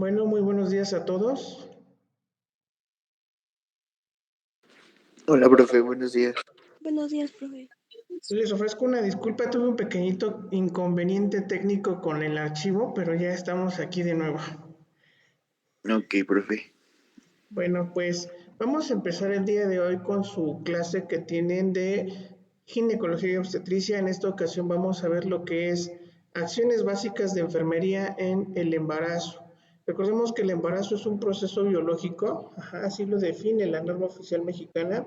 Bueno, muy buenos días a todos. Hola, profe, buenos días. Buenos días, profe. Les ofrezco una disculpa, tuve un pequeñito inconveniente técnico con el archivo, pero ya estamos aquí de nuevo. Ok, profe. Bueno, pues vamos a empezar el día de hoy con su clase que tienen de ginecología y obstetricia. En esta ocasión vamos a ver lo que es acciones básicas de enfermería en el embarazo. Recordemos que el embarazo es un proceso biológico, así lo define la norma oficial mexicana,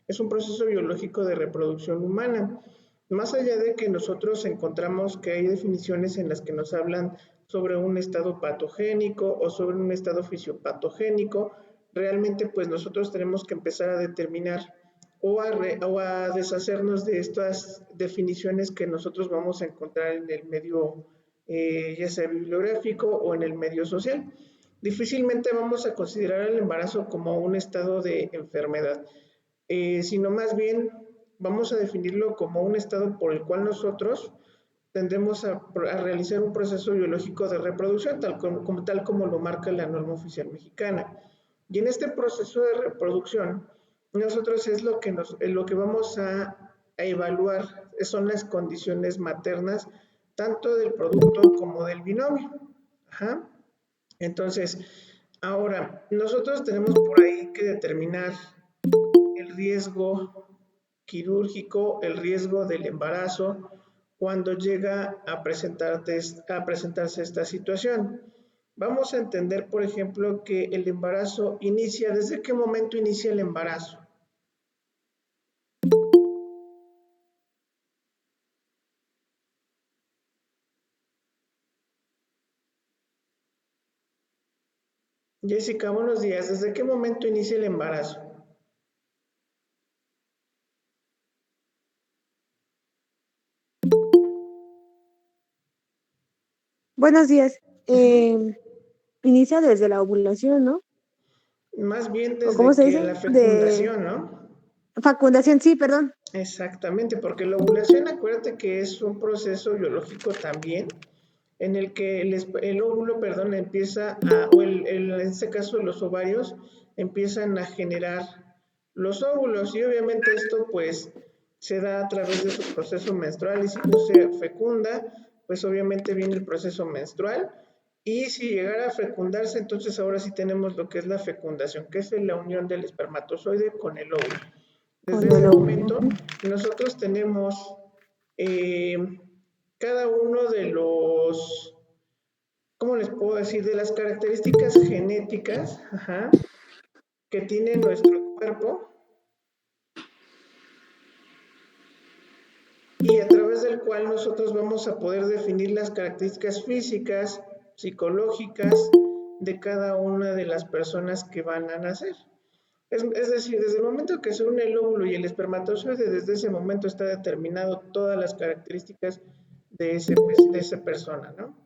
es un proceso biológico de reproducción humana. Más allá de que nosotros encontramos que hay definiciones en las que nos hablan sobre un estado patogénico o sobre un estado fisiopatogénico, realmente pues nosotros tenemos que empezar a determinar o a deshacernos de estas definiciones que nosotros vamos a encontrar en el medio, ya sea bibliográfico o en el medio social. Difícilmente vamos a considerar el embarazo como un estado de enfermedad, sino más bien vamos a definirlo como un estado por el cual nosotros tendremos a realizar un proceso biológico de reproducción, tal como lo marca la norma oficial mexicana. Y en este proceso de reproducción, nosotros es lo que vamos a evaluar, son las condiciones maternas, tanto del producto como del binomio. Ajá. Entonces, ahora, nosotros tenemos por ahí que determinar el riesgo quirúrgico, el riesgo del embarazo, cuando llega a presentarse esta situación. Vamos a entender, por ejemplo, que el embarazo inicia, ¿desde qué momento inicia el embarazo? Jessica, buenos días. ¿Desde qué momento inicia el embarazo? Buenos días. Inicia desde la ovulación, ¿no? Más bien ¿O cómo desde se que dice? la De fecundación, ¿no? fecundación, sí, perdón. Exactamente, porque la ovulación, acuérdate que es un proceso biológico también, en el que el óvulo, perdón, empieza a, en este caso los ovarios, empiezan a generar los óvulos y obviamente esto pues se da a través de su proceso menstrual y si no se fecunda, pues obviamente viene el proceso menstrual y si llegara a fecundarse, entonces ahora sí tenemos lo que es la fecundación, que es la unión del espermatozoide con el óvulo. Desde Con el ese óvulo. momento nosotros tenemos eh, cada uno de los, ¿cómo les puedo decir? De las características genéticas, que tiene nuestro cuerpo y a través del cual nosotros vamos a poder definir las características físicas, psicológicas de cada una de las personas que van a nacer. Es decir, desde el momento que se une el óvulo y el espermatozoide, desde ese momento está determinado todas las características de esa persona, ¿no?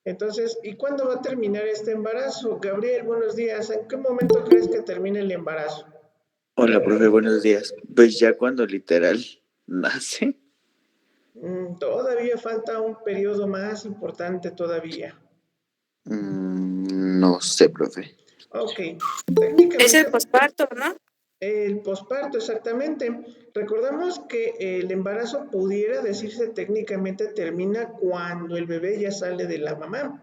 Entonces, ¿y cuándo va a terminar este embarazo? Gabriel, buenos días. ¿En qué momento crees que termine el embarazo? Hola, profe, buenos días. Pues ya cuando literal nace. Todavía falta un periodo más importante todavía. No sé, profe. Ok, Es el técnicamente posparto, ¿no? el posparto, exactamente. Recordamos que el embarazo pudiera decirse técnicamente termina cuando el bebé ya sale de la mamá,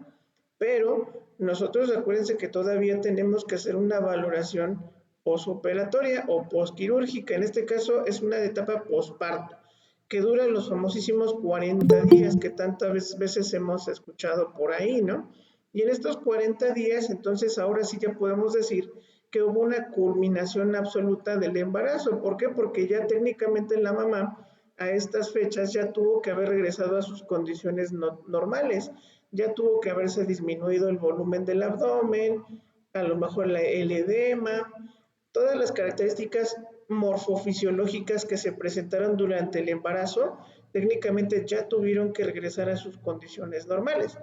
pero nosotros acuérdense que todavía tenemos que hacer una valoración posoperatoria o posquirúrgica. En este caso es una etapa posparto, que dura los famosísimos 40 días que tantas veces hemos escuchado por ahí, ¿no? Y en estos 40 días, entonces ahora sí ya podemos decir que hubo una culminación absoluta del embarazo. ¿Por qué? Porque ya técnicamente la mamá a estas fechas ya tuvo que haber regresado a sus condiciones normales, ya tuvo que haberse disminuido el volumen del abdomen, a lo mejor el edema, todas las características morfofisiológicas que se presentaron durante el embarazo, técnicamente ya tuvieron que regresar a sus condiciones normales.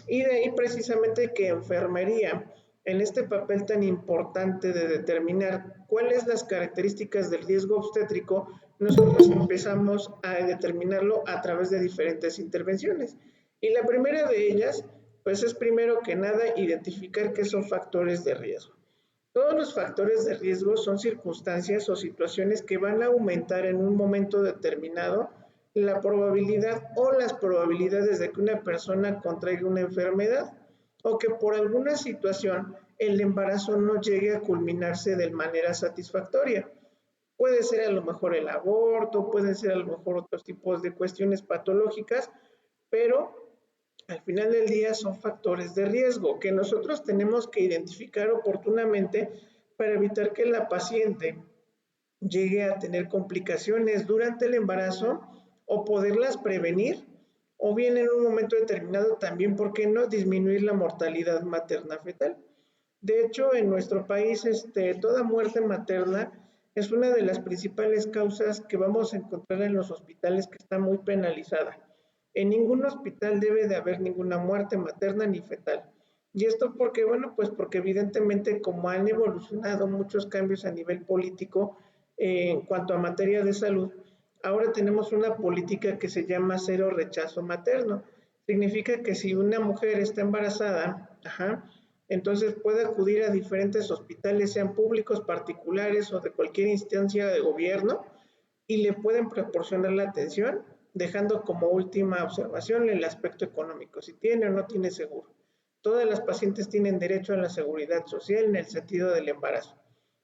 Y de ahí precisamente que enfermería, en este papel tan importante de determinar cuáles las características del riesgo obstétrico, nosotros empezamos a determinarlo a través de diferentes intervenciones. Y la primera de ellas Pues es primero que nada identificar qué son factores de riesgo. Todos los factores de riesgo son circunstancias o situaciones que van a aumentar en un momento determinado la probabilidad o las probabilidades de que una persona contraiga una enfermedad o que por alguna situación el embarazo no llegue a culminarse de manera satisfactoria. Puede ser a lo mejor el aborto, pueden ser a lo mejor otros tipos de cuestiones patológicas, pero al final del día son factores de riesgo que nosotros tenemos que identificar oportunamente para evitar que la paciente llegue a tener complicaciones durante el embarazo o poderlas prevenir o bien en un momento determinado también, ¿por qué no?, disminuir la mortalidad materna fetal. De hecho, en nuestro país, toda muerte materna es una de las principales causas que vamos a encontrar en los hospitales que está muy penalizada. En ningún hospital debe de haber ninguna muerte materna ni fetal. Y esto porque, bueno, pues porque evidentemente como han evolucionado muchos cambios a nivel político en cuanto a materia de salud, ahora tenemos una política que se llama cero rechazo materno. Significa que si una mujer está embarazada, entonces puede acudir a diferentes hospitales, sean públicos, particulares o de cualquier instancia de gobierno, y le pueden proporcionar la atención, dejando como última observación el aspecto económico, si tiene o no tiene seguro. Todas las pacientes tienen derecho a la seguridad social en el sentido del embarazo.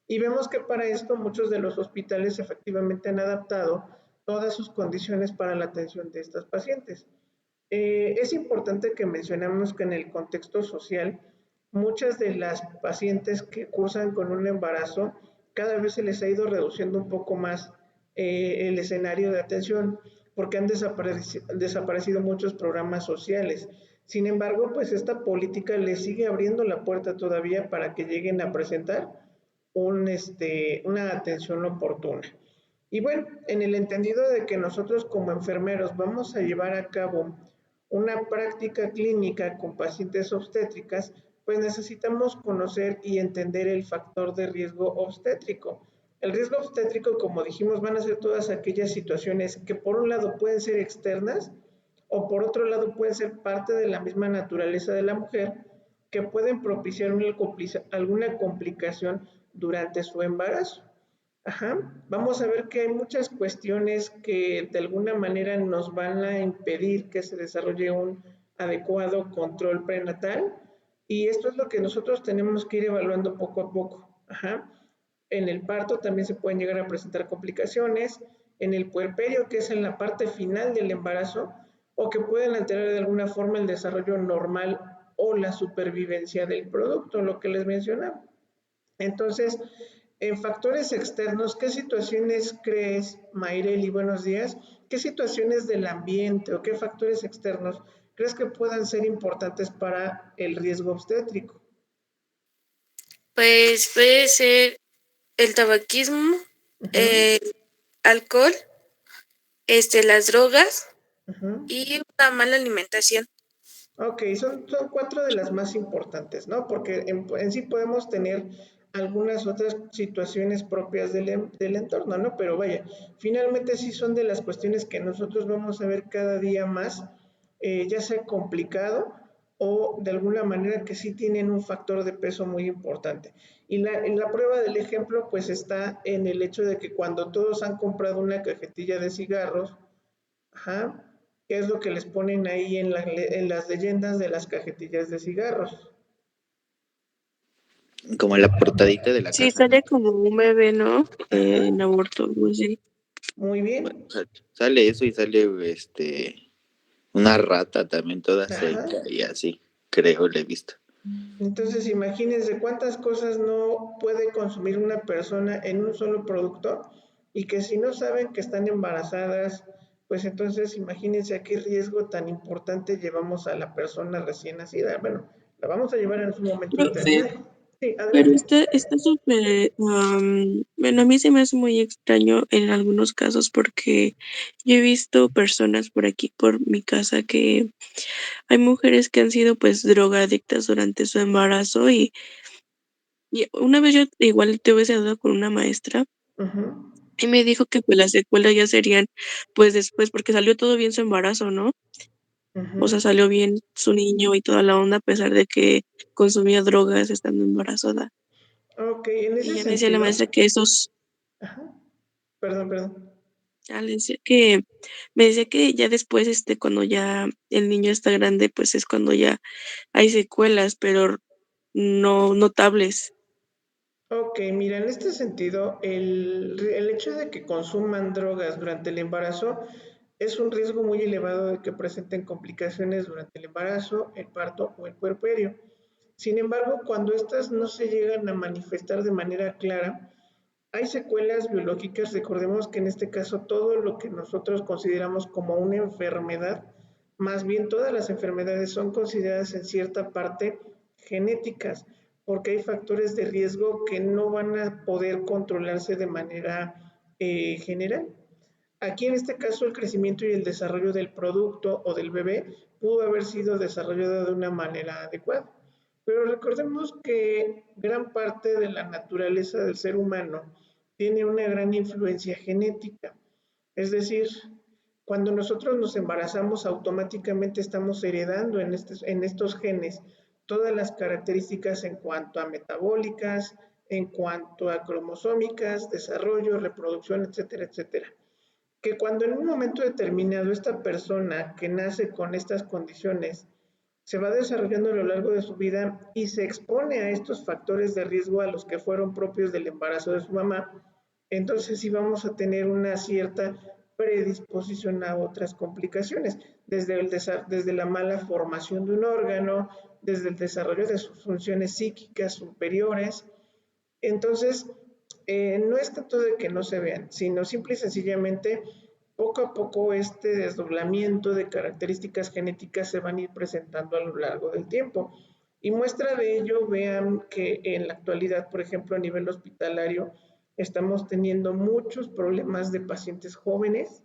Y vemos que para esto muchos de los hospitales efectivamente han adaptado todas sus condiciones para la atención de estas pacientes. Es importante que mencionemos que en el contexto social, muchas de las pacientes que cursan con un embarazo, cada vez se les ha ido reduciendo un poco más el escenario de atención, porque han desaparecido muchos programas sociales. Sin embargo, pues esta política les sigue abriendo la puerta todavía para que lleguen a presentar una atención oportuna. Y bueno, en el entendido de que nosotros como enfermeros vamos a llevar a cabo una práctica clínica con pacientes obstétricas, pues necesitamos conocer y entender el factor de riesgo obstétrico. El riesgo obstétrico, como dijimos, van a ser todas aquellas situaciones que por un lado pueden ser externas o por otro lado pueden ser parte de la misma naturaleza de la mujer que pueden propiciar alguna complicación durante su embarazo. Vamos a ver que hay muchas cuestiones que de alguna manera nos van a impedir que se desarrolle un adecuado control prenatal y esto es lo que nosotros tenemos que ir evaluando poco a poco. En el parto también se pueden llegar a presentar complicaciones, en el puerperio, que es en la parte final del embarazo, o que pueden alterar de alguna forma el desarrollo normal o la supervivencia del producto, lo que les mencionaba. Entonces, en factores externos, ¿qué situaciones crees, Mayreli, buenos días? ¿Qué situaciones del ambiente o qué factores externos crees que puedan ser importantes para el riesgo obstétrico? Pues puede ser el tabaquismo, el alcohol, las drogas y una mala alimentación. Ok, son 4 de las más importantes, ¿no? Porque en sí podemos tener algunas otras situaciones propias del entorno, ¿no? Pero vaya, finalmente sí son de las cuestiones que nosotros vamos a ver cada día más, ya sea complicado o de alguna manera que sí tienen un factor de peso muy importante. Y la prueba del ejemplo pues está en el hecho de que cuando todos han comprado una cajetilla de cigarros, ¿qué es lo que les ponen ahí en las leyendas de las cajetillas de cigarros? Como la portadita de la Sí, caja, ¿no? sale como un bebé, ¿no? En aborto, algo así. Muy Bueno, bien. sale eso y sale una rata también toda Ajá. seca y así, creo, le he visto. Entonces, imagínense cuántas cosas no puede consumir una persona en un solo producto y que si no saben que están embarazadas, pues entonces imagínense a qué riesgo tan importante llevamos a la persona recién nacida. Bueno, la vamos a llevar en su momento Profe, determinado. Sí, pero adelante. está súper, bueno, a mí se me hace muy extraño en algunos casos porque yo he visto personas por aquí, por mi casa, que hay mujeres que han sido pues drogadictas durante su embarazo y una vez yo igual tuve esa duda con una maestra Ujú. y me dijo que pues las secuelas ya serían pues después porque salió todo bien su embarazo, ¿no? O sea, salió bien su niño y toda la onda, a pesar de que consumía drogas estando embarazada. Ok, en Y ese ya me decía la maestra sentido, que esos, ajá, perdón. ya le decía que, me decía que ya después, cuando ya el niño está grande, pues es cuando ya hay secuelas, pero no notables. Ok, mira, en este sentido, el hecho de que consuman drogas durante el embarazo es un riesgo muy elevado de que presenten complicaciones durante el embarazo, el parto o el puerperio. Sin embargo, cuando estas no se llegan a manifestar de manera clara, hay secuelas biológicas. Recordemos que en este caso todo lo que nosotros consideramos como una enfermedad, más bien todas las enfermedades son consideradas en cierta parte genéticas, porque hay factores de riesgo que no van a poder controlarse de manera general. Aquí en este caso el crecimiento y el desarrollo del producto o del bebé pudo haber sido desarrollado de una manera adecuada. Pero recordemos que gran parte de la naturaleza del ser humano tiene una gran influencia genética. Es decir, cuando nosotros nos embarazamos, automáticamente estamos heredando en estos genes todas las características en cuanto a metabólicas, en cuanto a cromosómicas, desarrollo, reproducción, etcétera, etcétera. Que cuando en un momento determinado esta persona que nace con estas condiciones se va desarrollando a lo largo de su vida y se expone a estos factores de riesgo a los que fueron propios del embarazo de su mamá, entonces sí vamos a tener una cierta predisposición a otras complicaciones, desde la mala formación de un órgano, desde el desarrollo de sus funciones psíquicas superiores. Entonces, no es tanto de que no se vean, sino simple y sencillamente, poco a poco este desdoblamiento de características genéticas se van a ir presentando a lo largo del tiempo. Y muestra de ello, vean que en la actualidad, por ejemplo, a nivel hospitalario, estamos teniendo muchos problemas de pacientes jóvenes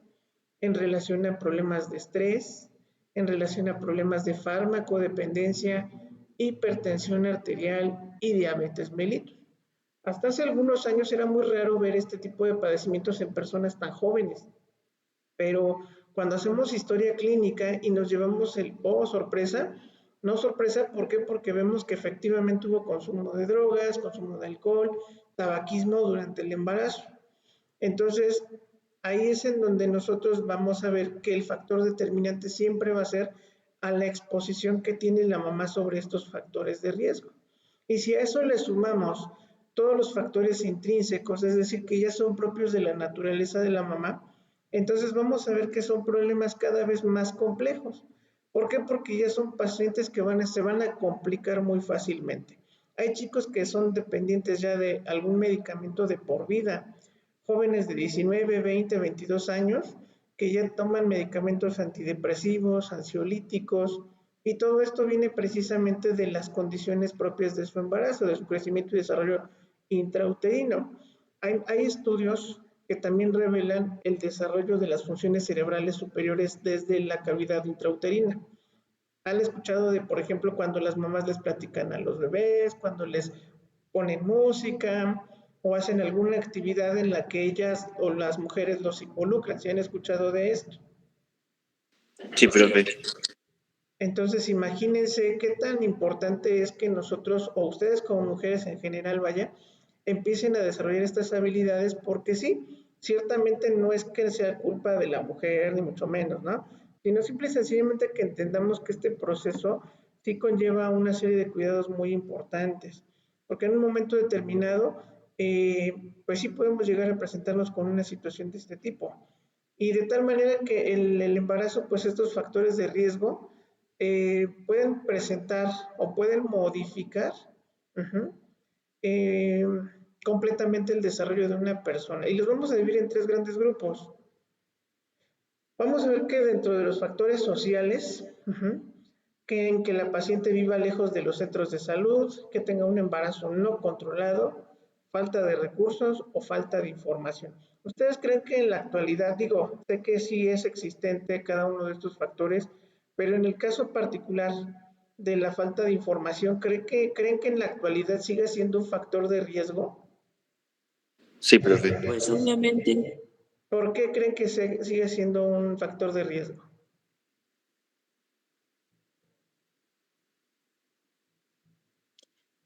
en relación a problemas de estrés, en relación a problemas de farmacodependencia, hipertensión arterial y diabetes mellitus. Hasta hace algunos años era muy raro ver este tipo de padecimientos en personas tan jóvenes, pero cuando hacemos historia clínica y nos llevamos el, oh, sorpresa, no sorpresa, ¿por qué? Porque vemos que efectivamente hubo consumo de drogas, consumo de alcohol, tabaquismo durante el embarazo. Entonces, ahí es en donde nosotros vamos a ver que el factor determinante siempre va a ser a la exposición que tiene la mamá sobre estos factores de riesgo. Y si a eso le sumamos todos los factores intrínsecos, es decir, que ya son propios de la naturaleza de la mamá, entonces vamos a ver que son problemas cada vez más complejos. ¿Por qué? Porque ya son pacientes que se van a complicar muy fácilmente. Hay chicos que son dependientes ya de algún medicamento de por vida, jóvenes de 19, 20, 22 años que ya toman medicamentos antidepresivos, ansiolíticos, y todo esto viene precisamente de las condiciones propias de su embarazo, de su crecimiento y desarrollo intrauterino. Hay estudios que también revelan el desarrollo de las funciones cerebrales superiores desde la cavidad intrauterina. ¿Han escuchado de, por ejemplo, cuando las mamás les platican a los bebés, cuando les ponen música o hacen alguna actividad en la que ellas o las mujeres los involucran? ¿Se han escuchado de esto? Sí, profe. Entonces, imagínense qué tan importante es que nosotros, o ustedes como mujeres en general, vaya, empiecen a desarrollar estas habilidades, porque sí, ciertamente no es que sea culpa de la mujer, ni mucho menos, ¿no? Sino simple y sencillamente que entendamos que este proceso sí conlleva una serie de cuidados muy importantes, porque en un momento determinado, pues sí podemos llegar a presentarnos con una situación de este tipo. Y de tal manera que el embarazo, pues estos factores de riesgo, pueden presentar o pueden modificar uh-huh, eh, completamente el desarrollo de una persona. Y los vamos a dividir en tres grandes grupos. Vamos a ver que dentro de los factores sociales, uh-huh, que en que la paciente viva lejos de los centros de salud, que tenga un embarazo no controlado, falta de recursos o falta de información. ¿Ustedes creen que en la actualidad, digo, sé que sí es existente cada uno de estos factores, pero en el caso particular de la falta de información, creen que en la actualidad sigue siendo un factor de riesgo? Sí, profe. Pues obviamente, ¿Por qué creen que sigue siendo un factor de riesgo?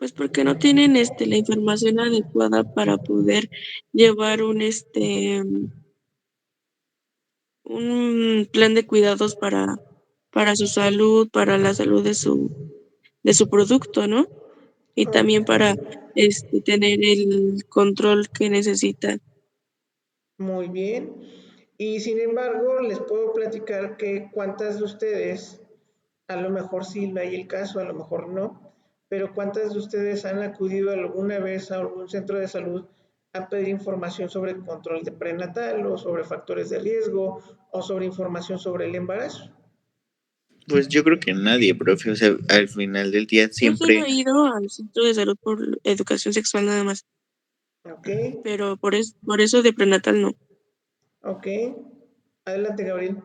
Pues porque no tienen la información adecuada para poder llevar un plan de cuidados para su salud, para la salud de su producto, ¿no? Y también para tener el control que necesita. Muy bien. Y sin embargo, les puedo platicar que cuántas de ustedes, a lo mejor sí hay el caso, a lo mejor no, pero cuántas de ustedes han acudido alguna vez a algún centro de salud a pedir información sobre el control de prenatal o sobre factores de riesgo o sobre información sobre el embarazo. Pues yo creo que nadie, profe. O sea, al final del día Yo solo siempre. he ido al centro de salud por educación sexual nada más, ¿Ok? pero por eso de prenatal no. ¿Ok? Adelante, Gabriel.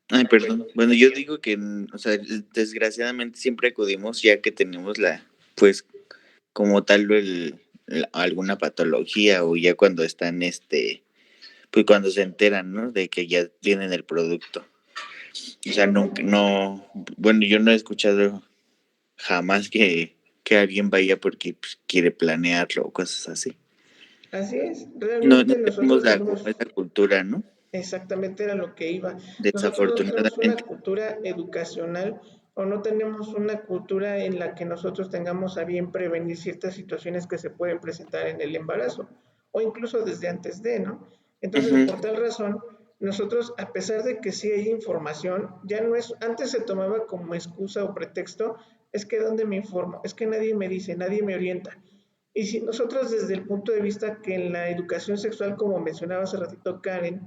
Ay, perdón. Bueno, yo digo que, o sea, desgraciadamente siempre acudimos ya que tenemos pues, como tal, alguna patología o ya cuando están, pues cuando se enteran, ¿no? De que ya tienen el producto. O sea, no, bueno, yo no he escuchado jamás que alguien vaya porque pues, quiere planearlo o cosas así. Así es, No realmente tenemos nosotros como tenemos, esa cultura, ¿no? exactamente era lo que iba, nosotros no tenemos una Desafortunadamente. cultura educacional o no tenemos una cultura en la que nosotros tengamos a bien prevenir ciertas situaciones que se pueden presentar en el embarazo o incluso desde antes de, ¿no? Entonces, Ujú, por tal razón, nosotros, a pesar de que sí hay información, ya no es, antes se tomaba como excusa o pretexto, es que ¿dónde me informo? Es que nadie me dice, nadie me orienta. Y si nosotros desde el punto de vista que en la educación sexual, como mencionaba hace ratito Karen,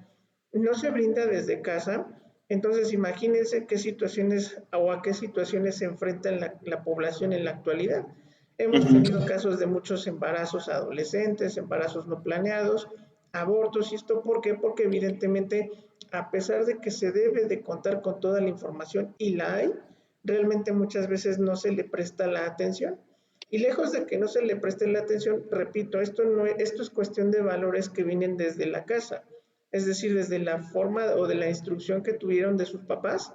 no se brinda desde casa, entonces imagínense qué situaciones o a qué situaciones se enfrenta la población en la actualidad. Hemos ujú. tenido casos de muchos embarazos adolescentes, embarazos no planeados, abortos, y esto ¿por qué? Porque evidentemente, a pesar de que se debe de contar con toda la información y la hay, realmente muchas veces no se le presta la atención. Y lejos de que no se le preste la atención, repito, esto es cuestión de valores que vienen desde la casa, es decir, desde la forma o de la instrucción que tuvieron de sus papás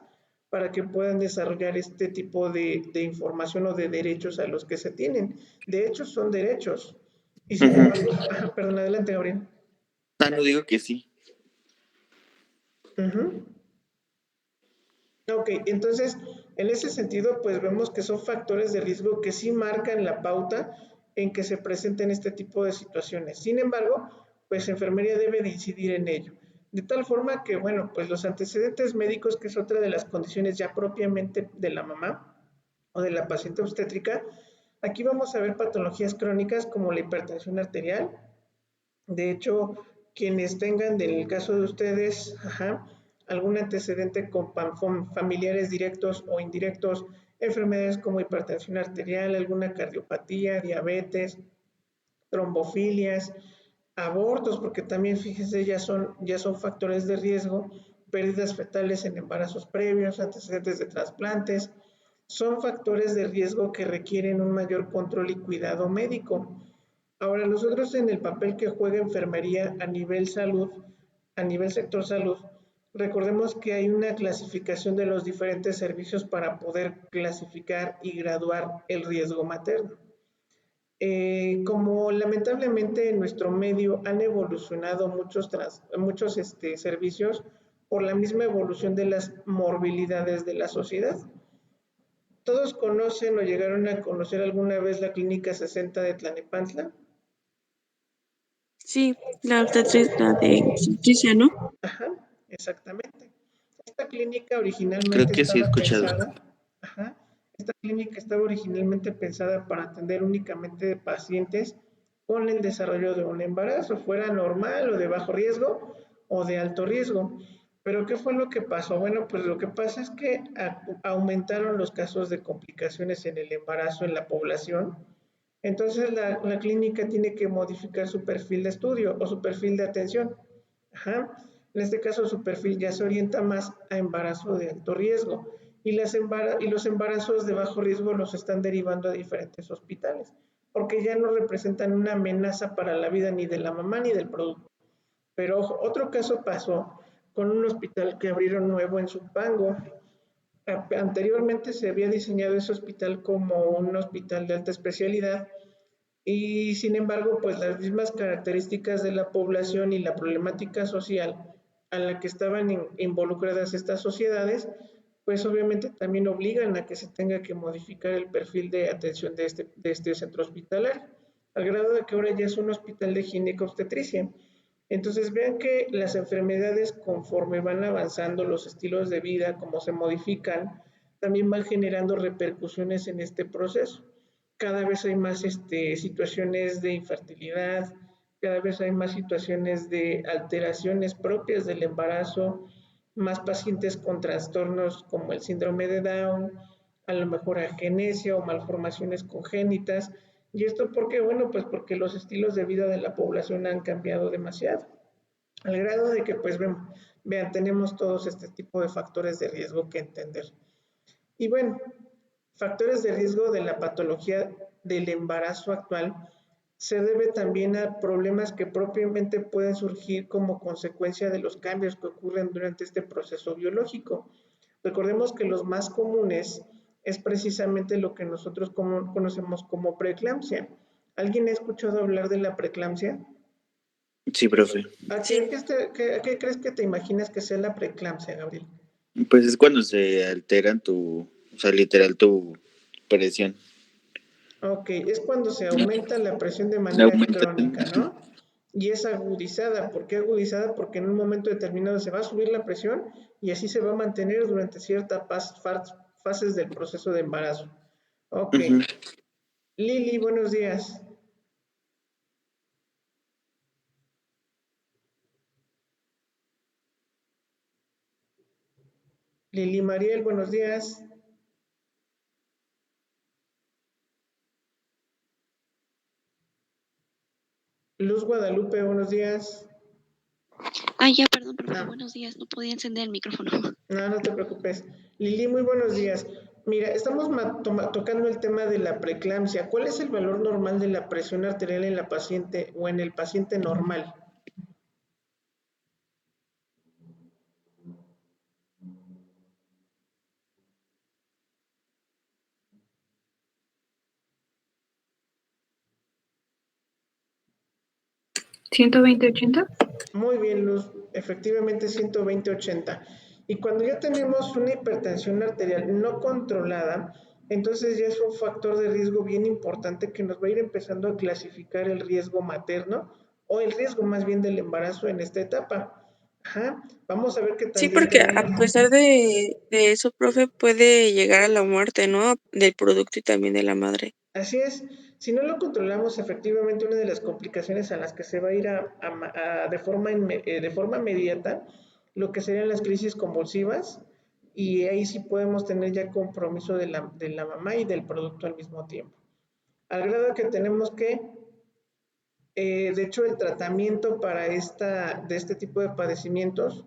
para que puedan desarrollar este tipo de información o de derechos a los que se tienen. De hecho, son derechos. Y sin Ujú. embargo, perdón, adelante, Gabriel. Ah, no digo que sí. Uh-huh. Ok, entonces, en ese sentido, pues vemos que son factores de riesgo que sí marcan la pauta en que se presenten este tipo de situaciones. Sin embargo, pues enfermería debe de incidir en ello. De tal forma que, bueno, pues los antecedentes médicos, que es otra de las condiciones ya propiamente de la mamá o de la paciente obstétrica, aquí vamos a ver patologías crónicas como la hipertensión arterial. De hecho, quienes tengan, del caso de ustedes, algún antecedente con familiares directos o indirectos, enfermedades como hipertensión arterial, alguna cardiopatía, diabetes, trombofilias, abortos, porque también fíjense, ya son factores de riesgo, pérdidas fetales en embarazos previos, antecedentes de trasplantes, son factores de riesgo que requieren un mayor control y cuidado médico. Ahora, nosotros en el papel que juega enfermería a nivel salud, a nivel sector salud, recordemos que hay una clasificación de los diferentes servicios para poder clasificar y graduar el riesgo materno. Como lamentablemente en nuestro medio han evolucionado muchos servicios por la misma evolución de las morbilidades de la sociedad. ¿Todos conocen o llegaron a conocer alguna vez la Clínica 60 de Tlanepantla? Sí, la de obstetricia, ¿no? Ajá, exactamente. Esta clínica Creo originalmente que sí he estaba escuchado. pensada, ajá, esta clínica estaba originalmente pensada para atender únicamente pacientes con el desarrollo de un embarazo, fuera normal o de bajo riesgo o de alto riesgo. Pero ¿qué fue lo que pasó? Bueno, pues lo que pasa es que aumentaron los casos de complicaciones en el embarazo en la población. Entonces la clínica tiene que modificar su perfil de estudio o su perfil de atención. Ajá. En este caso, su perfil ya se orienta más a embarazo de alto riesgo y los embarazos de bajo riesgo los están derivando a diferentes hospitales porque ya no representan una amenaza para la vida ni de la mamá ni del producto. Pero ojo, otro caso pasó con un hospital que abrieron nuevo en Zumpango. Anteriormente se había diseñado ese hospital como un hospital de alta especialidad Y sin embargo, pues las mismas características de la población y la problemática social a la que estaban involucradas estas sociedades, pues obviamente también obligan a que se tenga que modificar el perfil de atención de este centro hospitalario, al grado de que ahora ya es un hospital de ginecobstetricia. Entonces vean que las enfermedades, conforme van avanzando los estilos de vida, como se modifican, también van generando repercusiones en este proceso. Cada vez hay más situaciones de infertilidad, cada vez hay más situaciones de alteraciones propias del embarazo, más pacientes con trastornos como el síndrome de Down, a lo mejor agenesia o malformaciones congénitas. ¿Y esto por qué? Bueno, pues porque los estilos de vida de la población han cambiado demasiado, al grado de que, pues vean, tenemos todos este tipo de factores de riesgo que entender. Y bueno, factores de riesgo de la patología del embarazo actual se debe también a problemas que propiamente pueden surgir como consecuencia de los cambios que ocurren durante este proceso biológico. Recordemos que los más comunes es precisamente lo que nosotros conocemos como preeclampsia. ¿Alguien ha escuchado hablar de la preeclampsia? Sí, profe. Sí. ¿Qué crees que te imaginas que sea la preeclampsia, Gabriel? Pues es cuando se alteran o sea, literal tu presión. Ok, es cuando se aumenta la presión de manera Aumenta. crónica, ¿no? Y es agudizada. ¿Por qué agudizada? Porque en un momento determinado se va a subir la presión y así se va a mantener durante ciertas fases del proceso de embarazo. Ok. Ujú. Lili, buenos días. Lili Mariel, buenos días. Luz Guadalupe, buenos días. Ah, ya, perdón, profe. No, Buenos días. No podía encender el micrófono. no te preocupes. Lili, muy buenos días. Mira, estamos tocando el tema de la preeclampsia. ¿Cuál es el valor normal de la presión arterial en la paciente o en el paciente normal? ¿120/80? Muy bien, Luz. Efectivamente, 120/80. Y cuando ya tenemos una hipertensión arterial no controlada, entonces ya es un factor de riesgo bien importante que nos va a ir empezando a clasificar el riesgo materno o el riesgo más bien del embarazo en esta etapa. Ajá. Vamos a ver que Sí, también porque a tenemos. pesar de eso, profe, puede llegar a la muerte, ¿no? Del producto y también de la madre. Así es, si no lo controlamos, efectivamente una de las complicaciones a las que se va a ir de forma inmediata, lo que serían las crisis convulsivas, y ahí sí podemos tener ya compromiso de la mamá y del producto al mismo tiempo. Al grado que tenemos que, de hecho, el tratamiento de este tipo de padecimientos,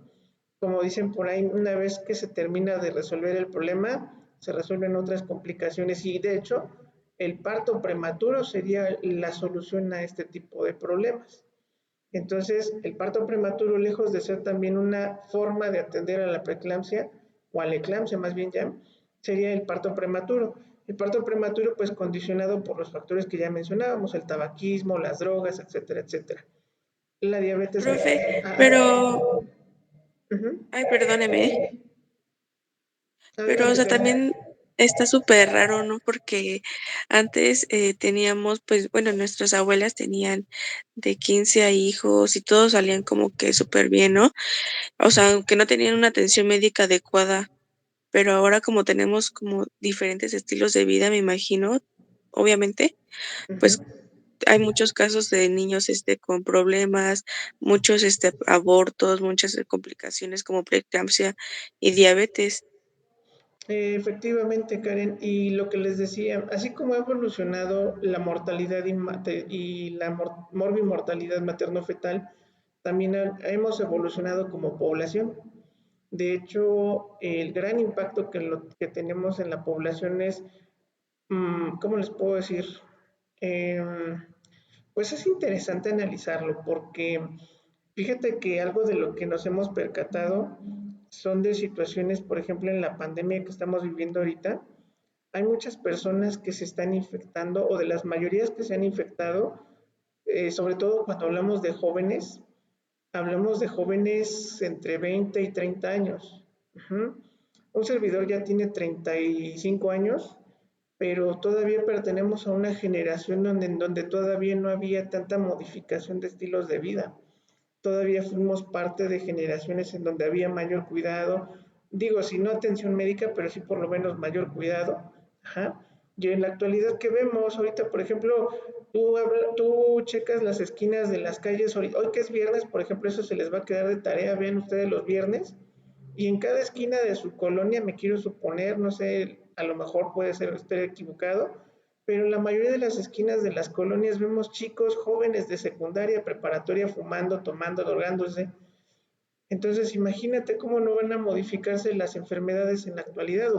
como dicen por ahí, una vez que se termina de resolver el problema, se resuelven otras complicaciones y de hecho el parto prematuro sería la solución a este tipo de problemas. Entonces, el parto prematuro, lejos de ser también una forma de atender a la preeclampsia o a la eclampsia más bien ya, sería el parto prematuro. El parto prematuro, pues condicionado por los factores que ya mencionábamos, el tabaquismo, las drogas, etcétera, etcétera. La diabetes. Profe, pero, Ujú. ay, perdóneme, pero, o Adelante, sea, Karen. también está súper raro, ¿no? Porque antes teníamos, pues, bueno, nuestras abuelas tenían de 15 hijos y todos salían como que súper bien, ¿no? O sea, aunque no tenían una atención médica adecuada, pero ahora como tenemos como diferentes estilos de vida, me imagino, obviamente, pues Ujú. hay muchos casos de niños con problemas, muchos abortos, muchas complicaciones como preeclampsia y diabetes. Efectivamente, Karen, y lo que les decía, así como ha evolucionado la mortalidad y la morbimortalidad materno-fetal, también hemos evolucionado como población. De hecho, el gran impacto que tenemos en la población es, ¿cómo les puedo decir? Em, pues es interesante analizarlo porque fíjate que algo de lo que nos hemos percatado son de situaciones, por ejemplo, en la pandemia que estamos viviendo ahorita, hay muchas personas que se están infectando o de las mayorías que se han infectado, sobre todo cuando hablamos de jóvenes entre 20 y 30 años. Un servidor ya tiene 35 años, pero todavía pertenecemos a una generación en donde todavía no había tanta modificación de estilos de vida. Todavía fuimos parte de generaciones en donde había mayor cuidado, digo, si no atención médica, pero sí por lo menos mayor cuidado. Ajá. Y en la actualidad que vemos, ahorita, por ejemplo, tú checas las esquinas de las calles, hoy que es viernes, por ejemplo, eso se les va a quedar de tarea, vean ustedes los viernes, y en cada esquina de su colonia, me quiero suponer, no sé, a lo mejor puede ser, estar equivocado, pero en la mayoría de las esquinas de las colonias vemos chicos jóvenes de secundaria, preparatoria, fumando, tomando, drogándose. Entonces, imagínate cómo no van a modificarse las enfermedades en la actualidad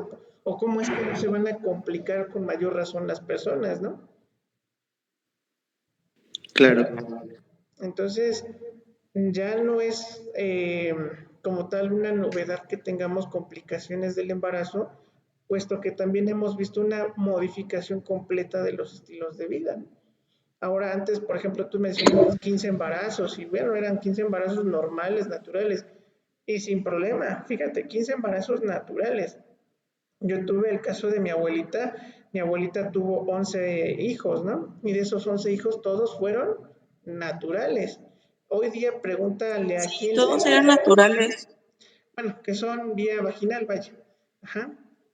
o cómo es que no se van a complicar con mayor razón las personas, ¿no? Claro. Entonces, ya no es como tal una novedad que tengamos complicaciones del embarazo, puesto que también hemos visto una modificación completa de los estilos de vida. Ahora antes, por ejemplo, tú mencionabas 15 embarazos y bueno, eran 15 embarazos normales, naturales y sin problema. Fíjate, 15 embarazos naturales. Yo tuve el caso de mi abuelita tuvo 11 hijos, ¿no? Y de esos 11 hijos todos fueron naturales. Hoy día pregúntale a Sí, quién, todos eran naturales. bueno, que son vía vaginal, vaya, ajá,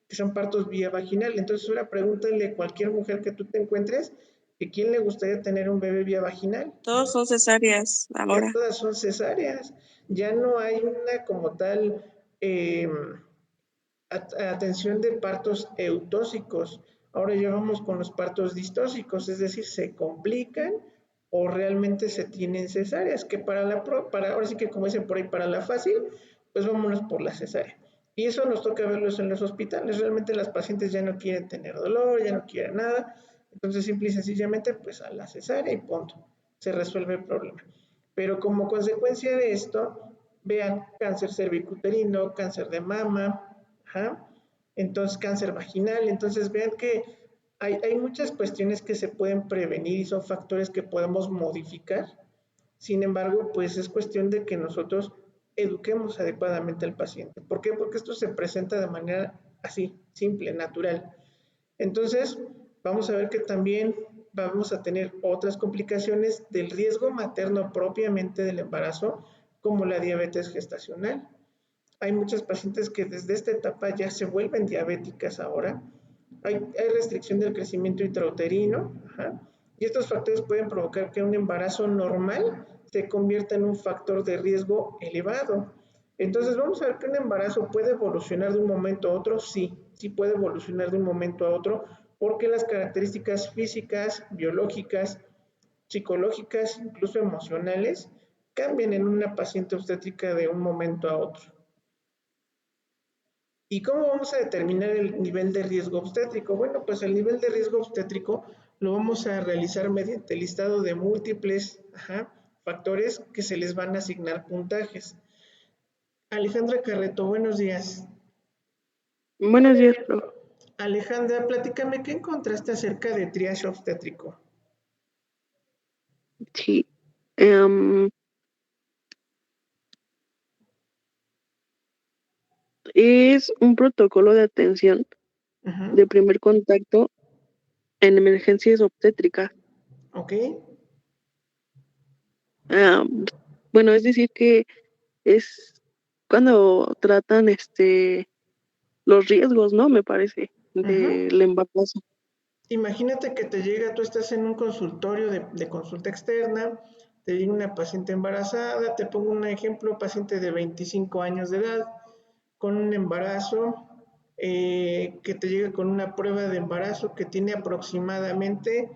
que son partos vía vaginal. Entonces ahora pregúntale a cualquier mujer que tú te encuentres, que quién le gustaría tener un bebé vía vaginal. Todos son cesáreas Ya ahora. todas son cesáreas, ya no hay una como tal eh, atención de partos eutóxicos. Ahora ya vamos con los partos distóxicos, es decir, se complican o realmente se tienen cesáreas, que para ahora sí que como dicen por ahí, para la fácil, pues vámonos por la cesárea. Y eso nos toca verlos en los hospitales. Realmente las pacientes ya no quieren tener dolor, ya no quieren nada. Entonces, simple y sencillamente, pues a la cesárea y punto. Se resuelve el problema. Pero como consecuencia de esto, vean cáncer cervicuterino, cáncer de mama, ajá, entonces cáncer vaginal. Entonces vean que hay muchas cuestiones que se pueden prevenir y son factores que podemos modificar. Sin embargo, pues es cuestión de que nosotros eduquemos adecuadamente al paciente. ¿Por qué? Porque esto se presenta de manera así, simple, natural. Entonces, vamos a ver que también vamos a tener otras complicaciones del riesgo materno propiamente del embarazo, como la diabetes gestacional. Hay muchas pacientes que desde esta etapa ya se vuelven diabéticas ahora. Hay restricción del crecimiento intrauterino, ajá, y estos factores pueden provocar que un embarazo normal se convierta en un factor de riesgo elevado. Entonces vamos a ver que un embarazo puede evolucionar de un momento a otro, sí, sí puede evolucionar de un momento a otro, porque las características físicas, biológicas, psicológicas, incluso emocionales, cambian en una paciente obstétrica de un momento a otro. ¿Y cómo vamos a determinar el nivel de riesgo obstétrico? Bueno, pues el nivel de riesgo obstétrico lo vamos a realizar mediante el listado de múltiples factores que se les van a asignar puntajes. Alejandra Carreto, buenos días. Buenos días, profe. Alejandra, platícame, ¿qué encontraste acerca de triage obstétrico? Sí. Es un protocolo de atención de primer contacto en emergencias obstétricas. Ok. Bueno, es decir que es cuando tratan los riesgos, ¿no? Me parece, del embarazo. Imagínate que te llega, tú estás en un consultorio de consulta externa, te llega una paciente embarazada, te pongo un ejemplo, paciente de 25 años de edad, con un embarazo, que te llega con una prueba de embarazo que tiene aproximadamente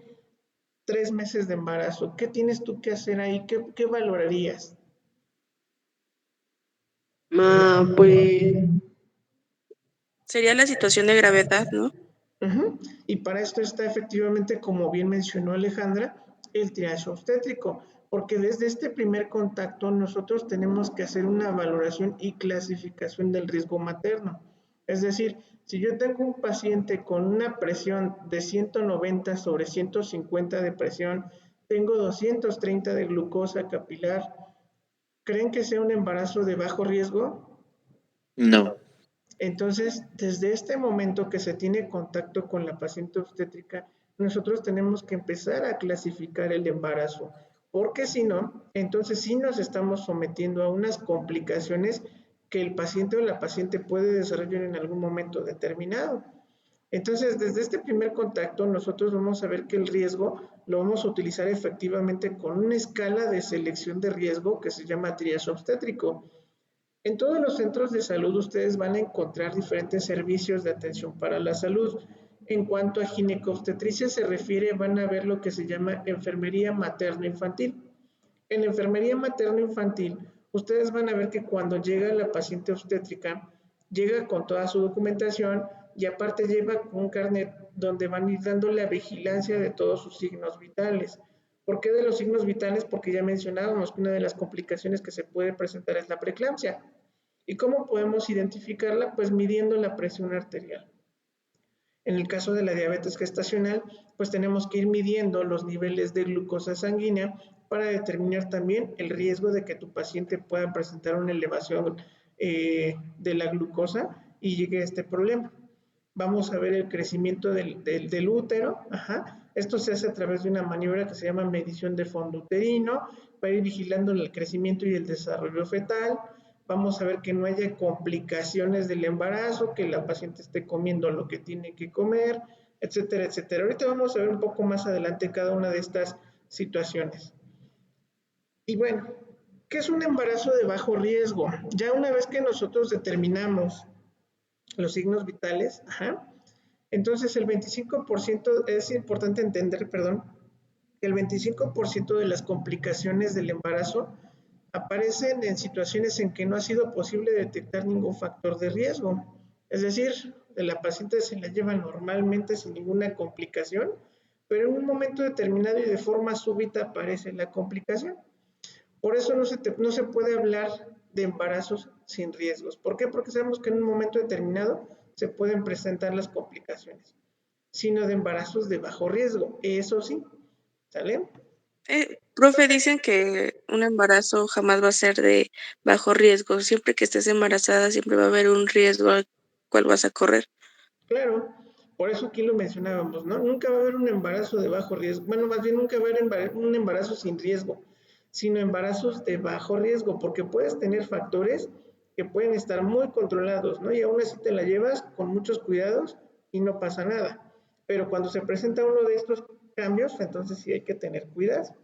3 meses de embarazo. ¿Qué tienes tú que hacer ahí? ¿Qué valorarías? Pues sería la situación de gravedad, ¿no? Y para esto está efectivamente, como bien mencionó Alejandra, el triage obstétrico, porque desde este primer contacto nosotros tenemos que hacer una valoración y clasificación del riesgo materno. Es decir, si yo tengo un paciente con una presión de 190 sobre 150 de presión, tengo 230 de glucosa capilar, ¿creen que sea un embarazo de bajo riesgo? No. Entonces, desde este momento que se tiene contacto con la paciente obstétrica, nosotros tenemos que empezar a clasificar el embarazo, porque si no, entonces sí nos estamos sometiendo a unas complicaciones que el paciente o la paciente puede desarrollar en algún momento determinado. Entonces, desde este primer contacto, nosotros vamos a ver que el riesgo lo vamos a utilizar efectivamente con una escala de selección de riesgo que se llama triaje obstétrico. En todos los centros de salud ustedes van a encontrar diferentes servicios de atención para la salud. En cuanto a ginecobstetricia se refiere, van a ver lo que se llama enfermería materno-infantil. En enfermería materno-infantil, ustedes van a ver que cuando llega la paciente obstétrica, llega con toda su documentación y aparte lleva un carnet donde van a ir dando la vigilancia de todos sus signos vitales. ¿Por qué de los signos vitales? Porque ya mencionábamos que una de las complicaciones que se puede presentar es la preeclampsia. ¿Y cómo podemos identificarla? Pues midiendo la presión arterial. En el caso de la diabetes gestacional, pues tenemos que ir midiendo los niveles de glucosa sanguínea para determinar también el riesgo de que tu paciente pueda presentar una elevación de la glucosa y llegue a este problema. Vamos a ver el crecimiento del útero. Ajá. Esto se hace a través de una maniobra que se llama medición de fondo uterino, para ir vigilando el crecimiento y el desarrollo fetal. Vamos a ver que no haya complicaciones del embarazo, que la paciente esté comiendo lo que tiene que comer, etcétera, etcétera. Ahorita vamos a ver un poco más adelante cada una de estas situaciones. Y bueno, ¿qué es un embarazo de bajo riesgo? Ya una vez que nosotros determinamos los signos vitales, ajá, entonces el 25%, es importante entender, perdón, que el 25% de las complicaciones del embarazo aparecen en situaciones en que no ha sido posible detectar ningún factor de riesgo. Es decir, la paciente se la lleva normalmente sin ninguna complicación, pero en un momento determinado y de forma súbita aparece la complicación. Por eso no se puede hablar de embarazos sin riesgos. ¿Por qué? Porque sabemos que en un momento determinado se pueden presentar las complicaciones, sino de embarazos de bajo riesgo. Eso sí, ¿sale? Profe, dicen que un embarazo jamás va a ser de bajo riesgo. Siempre que estés embarazada, siempre va a haber un riesgo al cual vas a correr. Claro, por eso aquí lo mencionábamos, ¿no? Nunca va a haber un embarazo de bajo riesgo. Bueno, más bien nunca va a haber un embarazo sin riesgo, sino embarazos de bajo riesgo, porque puedes tener factores que pueden estar muy controlados, ¿no? Y aún así te la llevas con muchos cuidados y no pasa nada. Pero cuando se presenta uno de estos cambios, entonces sí hay que tener cuidado.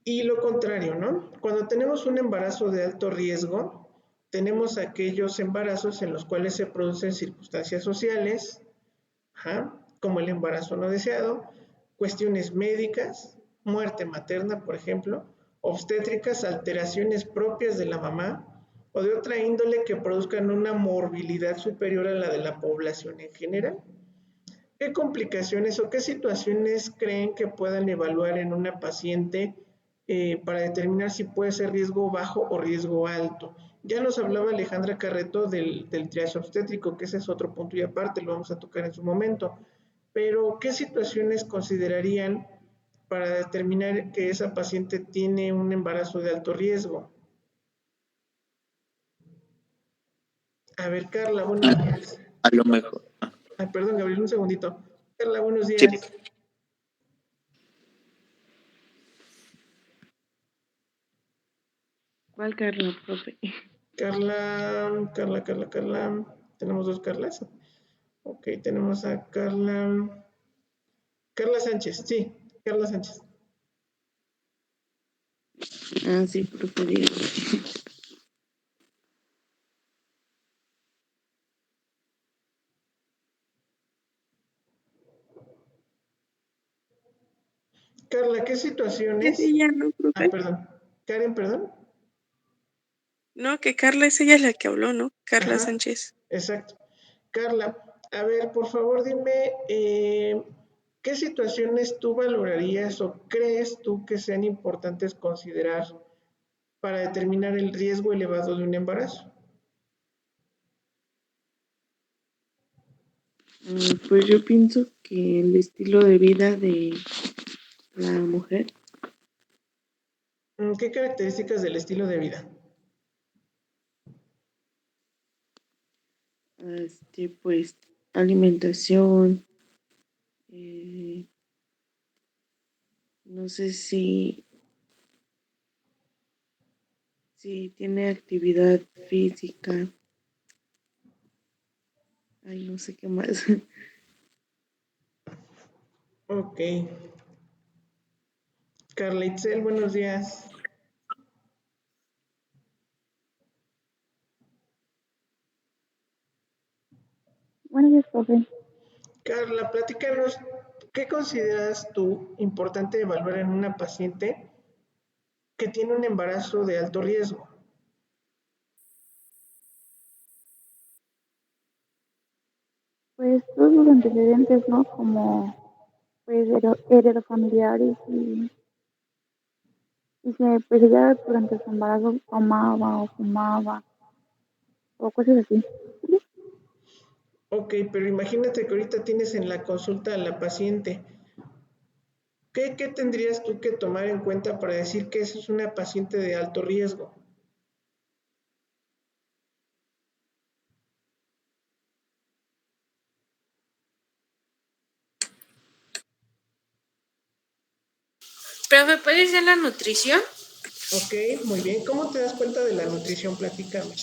Y lo contrario, ¿no? Cuando tenemos un embarazo de alto riesgo, tenemos aquellos embarazos en los cuales se producen circunstancias sociales, ajá, como el embarazo no deseado, cuestiones médicas, muerte materna, por ejemplo, obstétricas, alteraciones propias de la mamá o de otra índole que produzcan una morbilidad superior a la de la población en general. ¿Qué complicaciones o qué situaciones creen que puedan evaluar en una paciente para determinar si puede ser riesgo bajo o riesgo alto? Ya nos hablaba Alejandra Carreto del triaje obstétrico, que ese es otro punto y aparte, lo vamos a tocar en su momento. Pero, ¿qué situaciones considerarían para determinar que esa paciente tiene un embarazo de alto riesgo? A ver, Carla, buenos días. A lo mejor. Ay, perdón, Gabriel, un segundito. Carla, buenos Sí. días. ¿Cuál Carla, profe? Carla. Tenemos dos Carlas. Ok, tenemos a Carla. Carla Sánchez, sí, Carla Sánchez. Ah, sí, profe, dígame. Carla, ¿qué situaciones? Es ella, ¿no, profe? Perdón. Karen, perdón. No, que Carla es ella la que habló, ¿no? Carla Ajá, Sánchez. exacto. Carla, a ver, por favor, dime, ¿qué situaciones tú valorarías o crees tú que sean importantes considerar para determinar el riesgo elevado de un embarazo? Pues yo pienso que el estilo de vida de la mujer, ¿Qué características del estilo de vida? pues alimentación, no sé si tiene actividad física, ay, no sé qué más. Ok. Carla Itzel, buenos días. Buenos días, profe. Carla, platícanos, ¿qué consideras tú importante evaluar en una paciente que tiene un embarazo de alto riesgo? Pues todos los antecedentes, ¿no? Como pues heredofamiliares y que pues ella durante su embarazo tomaba o fumaba o cosas así. Ok, pero imagínate que ahorita tienes en la consulta a la paciente. ¿Qué tendrías tú que tomar en cuenta para decir que esa es una paciente de alto riesgo? Profe, ¿puede ser la nutrición? Ok, muy bien. ¿Cómo te das cuenta de la nutrición? Platícame.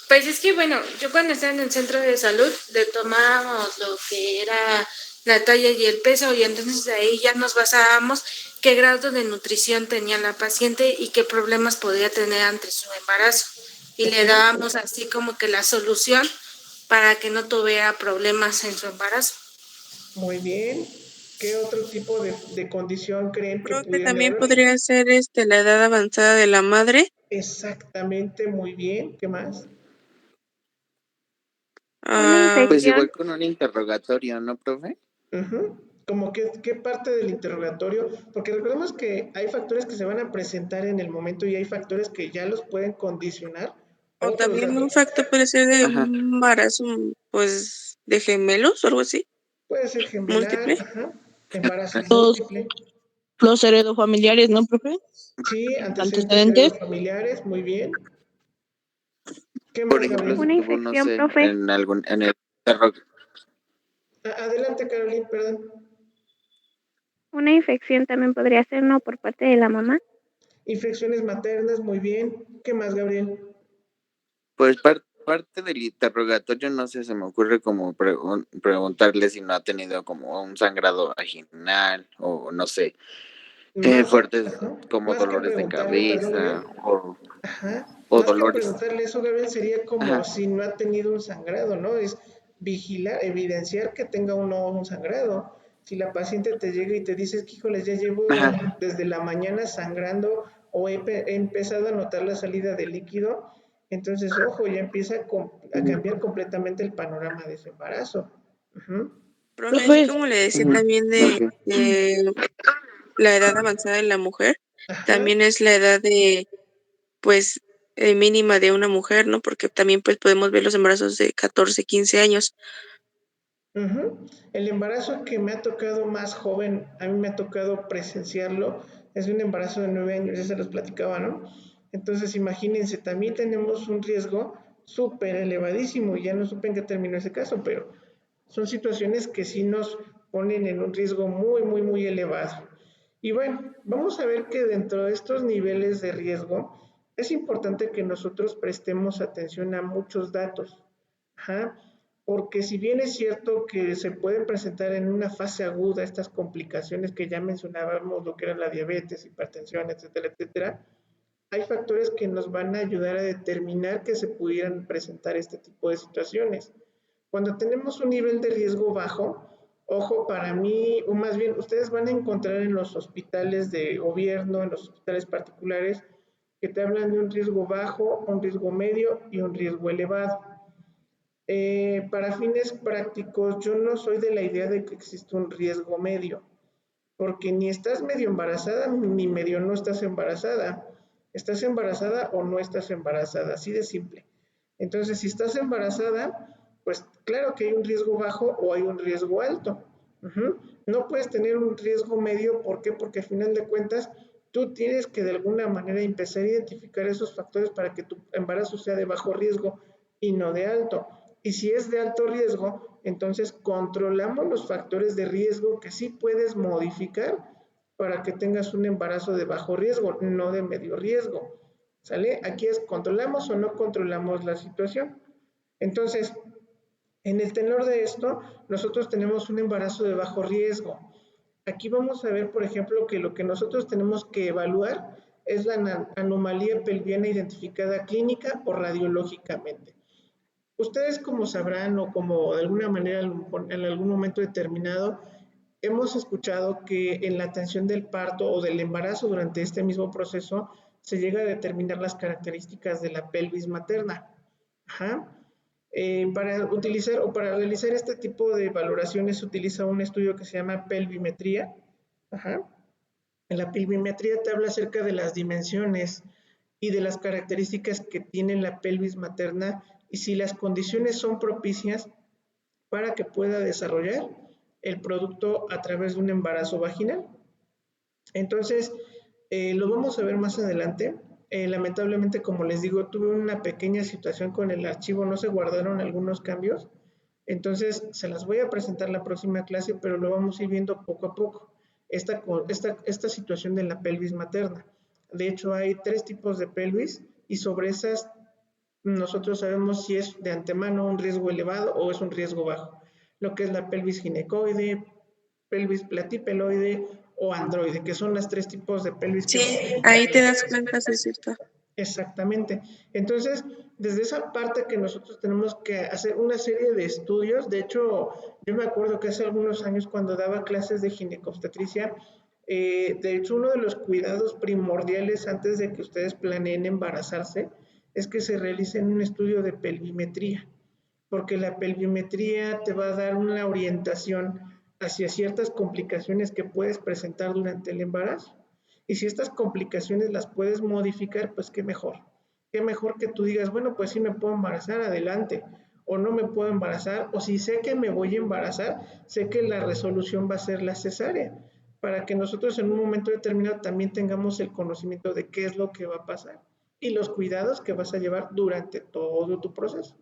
Pues es que bueno, yo cuando estaba en el centro de salud le tomábamos lo que era la talla y el peso y entonces de ahí ya nos basábamos qué grado de nutrición tenía la paciente y qué problemas podía tener ante su embarazo. Y le dábamos así como que la solución para que no tuviera problemas en su embarazo. Muy bien. ¿Qué otro tipo de condición creen que Profe, pudieran también haber? podría ser la edad avanzada de la madre. Exactamente, muy bien. ¿Qué más? Una Pues infección. igual con un interrogatorio, ¿no, profe? Como qué parte del interrogatorio, porque recordemos que hay factores que se van a presentar en el momento y hay factores que ya los pueden condicionar a O otros también un datos. factor puede ser de Ajá. un embarazo, pues, de gemelos o algo así, Puede ser gemelar, múltiple. embarazo múltiple, Los heredofamiliares, ¿no, profe? sí, antecedentes Antecedentes. heredofamiliares, muy bien. ¿Qué Por más, ejemplo, Gabriel? si Una tuvo, no infección, sé, profe. en el interrogatorio. Adelante, Caroline, perdón. Una infección también podría ser, ¿no? Por parte de la mamá. Infecciones maternas, muy bien. ¿Qué más, Gabriel? Pues parte del interrogatorio, no sé, se me ocurre como preguntarle si no ha tenido como un sangrado vaginal o no sé, Más, fuertes como más que dolores de preguntarle, perdón, Gabriel. cabeza o Más que dolores. preguntarle eso, Gabriel, sería como Ajá, si no ha tenido un sangrado, ¿no? Es vigilar, evidenciar que tenga uno un sangrado. Si la paciente te llega y te dice que, híjoles, ya llevo ajá. desde la mañana sangrando o he empezado a notar la salida de líquido, entonces, ojo, ya empieza a cambiar completamente el panorama de ese embarazo. Ujú. Profe, así Profe, como le decía Ujú, también ok. de la edad avanzada de la mujer, Ajá. también es la edad pues, mínima de una mujer, ¿no? Porque también, pues, podemos ver los embarazos de 14, 15 años. El embarazo que me ha tocado más joven, a mí me ha tocado presenciarlo, es un embarazo de 9 años, ya se los platicaba, ¿no? Entonces, imagínense, también tenemos un riesgo súper elevadísimo, y ya no supe en qué terminó ese caso, pero son situaciones que sí nos ponen en un riesgo muy, muy, muy elevado. Y bueno, vamos a ver que dentro de estos niveles de riesgo es importante que nosotros prestemos atención a muchos datos. Ajá. Porque si bien es cierto que se pueden presentar en una fase aguda estas complicaciones que ya mencionábamos, lo que era la diabetes, hipertensión, etcétera, etcétera, hay factores que nos van a ayudar a determinar que se pudieran presentar este tipo de situaciones. Cuando tenemos un nivel de riesgo bajo, ojo, para mí, o más bien, ustedes van a encontrar en los hospitales de gobierno, en los hospitales particulares, que te hablan de un riesgo bajo, un riesgo medio y un riesgo elevado. Para fines prácticos, yo no soy de la idea de que existe un riesgo medio. porque ni estás medio embarazada ni medio no estás embarazada. Estás embarazada o no estás embarazada, así de simple. Entonces, si estás embarazada, pues claro que hay un riesgo bajo o hay un riesgo alto. No puedes tener un riesgo medio, ¿por qué? Porque al final de cuentas tú tienes que de alguna manera empezar a identificar esos factores para que tu embarazo sea de bajo riesgo y no de alto. Y si es de alto riesgo, entonces controlamos los factores de riesgo que sí puedes modificar para que tengas un embarazo de bajo riesgo, no de medio riesgo. ¿Sale? Aquí es, ¿controlamos o no controlamos la situación? Entonces, en el tenor de esto, nosotros tenemos un embarazo de bajo riesgo. Aquí vamos a ver, por ejemplo, que lo que nosotros tenemos que evaluar es la anomalía pelviana identificada clínica o radiológicamente. Ustedes como sabrán o como de alguna manera en algún momento determinado, hemos escuchado que en la atención del parto o del embarazo durante este mismo proceso se llega a determinar las características de la pelvis materna. Ajá. Para utilizar o para realizar este tipo de valoraciones se utiliza un estudio que se llama pelvimetría. Ajá. En la pelvimetría te habla acerca de las dimensiones y de las características que tiene la pelvis materna y si las condiciones son propicias para que pueda desarrollar el producto a través de un embarazo vaginal. Entonces, lo vamos a ver más adelante. Lamentablemente, como les digo, tuve una pequeña situación con el archivo, no se guardaron algunos cambios. Entonces, se las voy a presentar la próxima clase, pero lo vamos a ir viendo poco a poco. Esta situación de la pelvis materna. De hecho, hay 3 tipos de pelvis y sobre esas nosotros sabemos si es de antemano un riesgo elevado o es un riesgo bajo. Lo que es la pelvis ginecoide, pelvis platipeloide o androide, que son las 3 tipos de pelvis que Sí, ahí te das cuenta si es cierto. Exactamente. Entonces, desde esa parte que nosotros tenemos que hacer una serie de estudios, de hecho, yo me acuerdo que hace algunos años cuando daba clases de ginecobstetricia, de hecho, uno de los cuidados primordiales antes de que ustedes planeen embarazarse es que se realicen un estudio de pelvimetría, porque la pelvimetría te va a dar una orientación hacia ciertas complicaciones que puedes presentar durante el embarazo. Y si estas complicaciones las puedes modificar, pues qué mejor. Qué mejor que tú digas, bueno, pues sí me puedo embarazar, adelante. O no me puedo embarazar, o si sé que me voy a embarazar, sé que la resolución va a ser la cesárea, para que nosotros en un momento determinado también tengamos el conocimiento de qué es lo que va a pasar y los cuidados que vas a llevar durante todo tu proceso.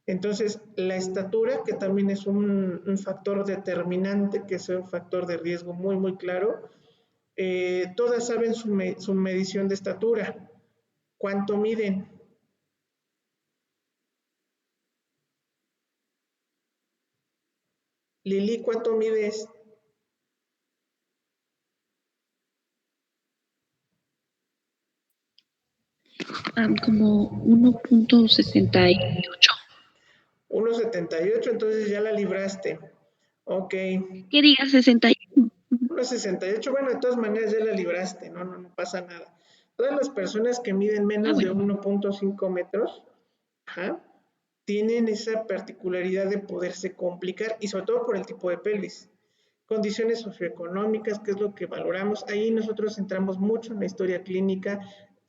Entonces, la estatura, que también es un factor determinante, que es un factor de riesgo muy, muy claro, todas saben su medición de estatura. ¿Cuánto miden? Lili, ¿cuánto mides? Como 1.78. 1.78, entonces ya la libraste. Ok. ¿Qué diga 61? 1.68, bueno, de todas maneras ya la libraste, no pasa nada. Todas las personas que miden menos de 1.5 metros, ajá, tienen esa particularidad de poderse complicar y sobre todo por el tipo de pelvis. Condiciones socioeconómicas, que es lo que valoramos. Ahí nosotros entramos mucho en la historia clínica,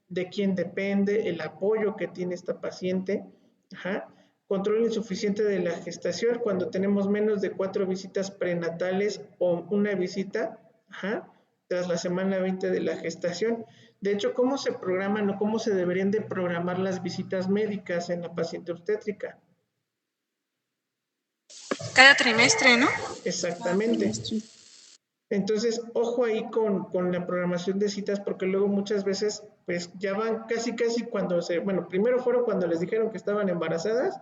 de quién depende, el apoyo que tiene esta paciente. Ajá. Control insuficiente de la gestación cuando tenemos menos de 4 visitas prenatales o una visita, ajá, tras la semana 20 de la gestación. De hecho, ¿cómo se programan o cómo se deberían de programar las visitas médicas en la paciente obstétrica? Cada trimestre, ¿no? Exactamente. Entonces, ojo ahí con la programación de citas, porque luego muchas veces, pues ya van casi cuando bueno, primero fueron cuando les dijeron que estaban embarazadas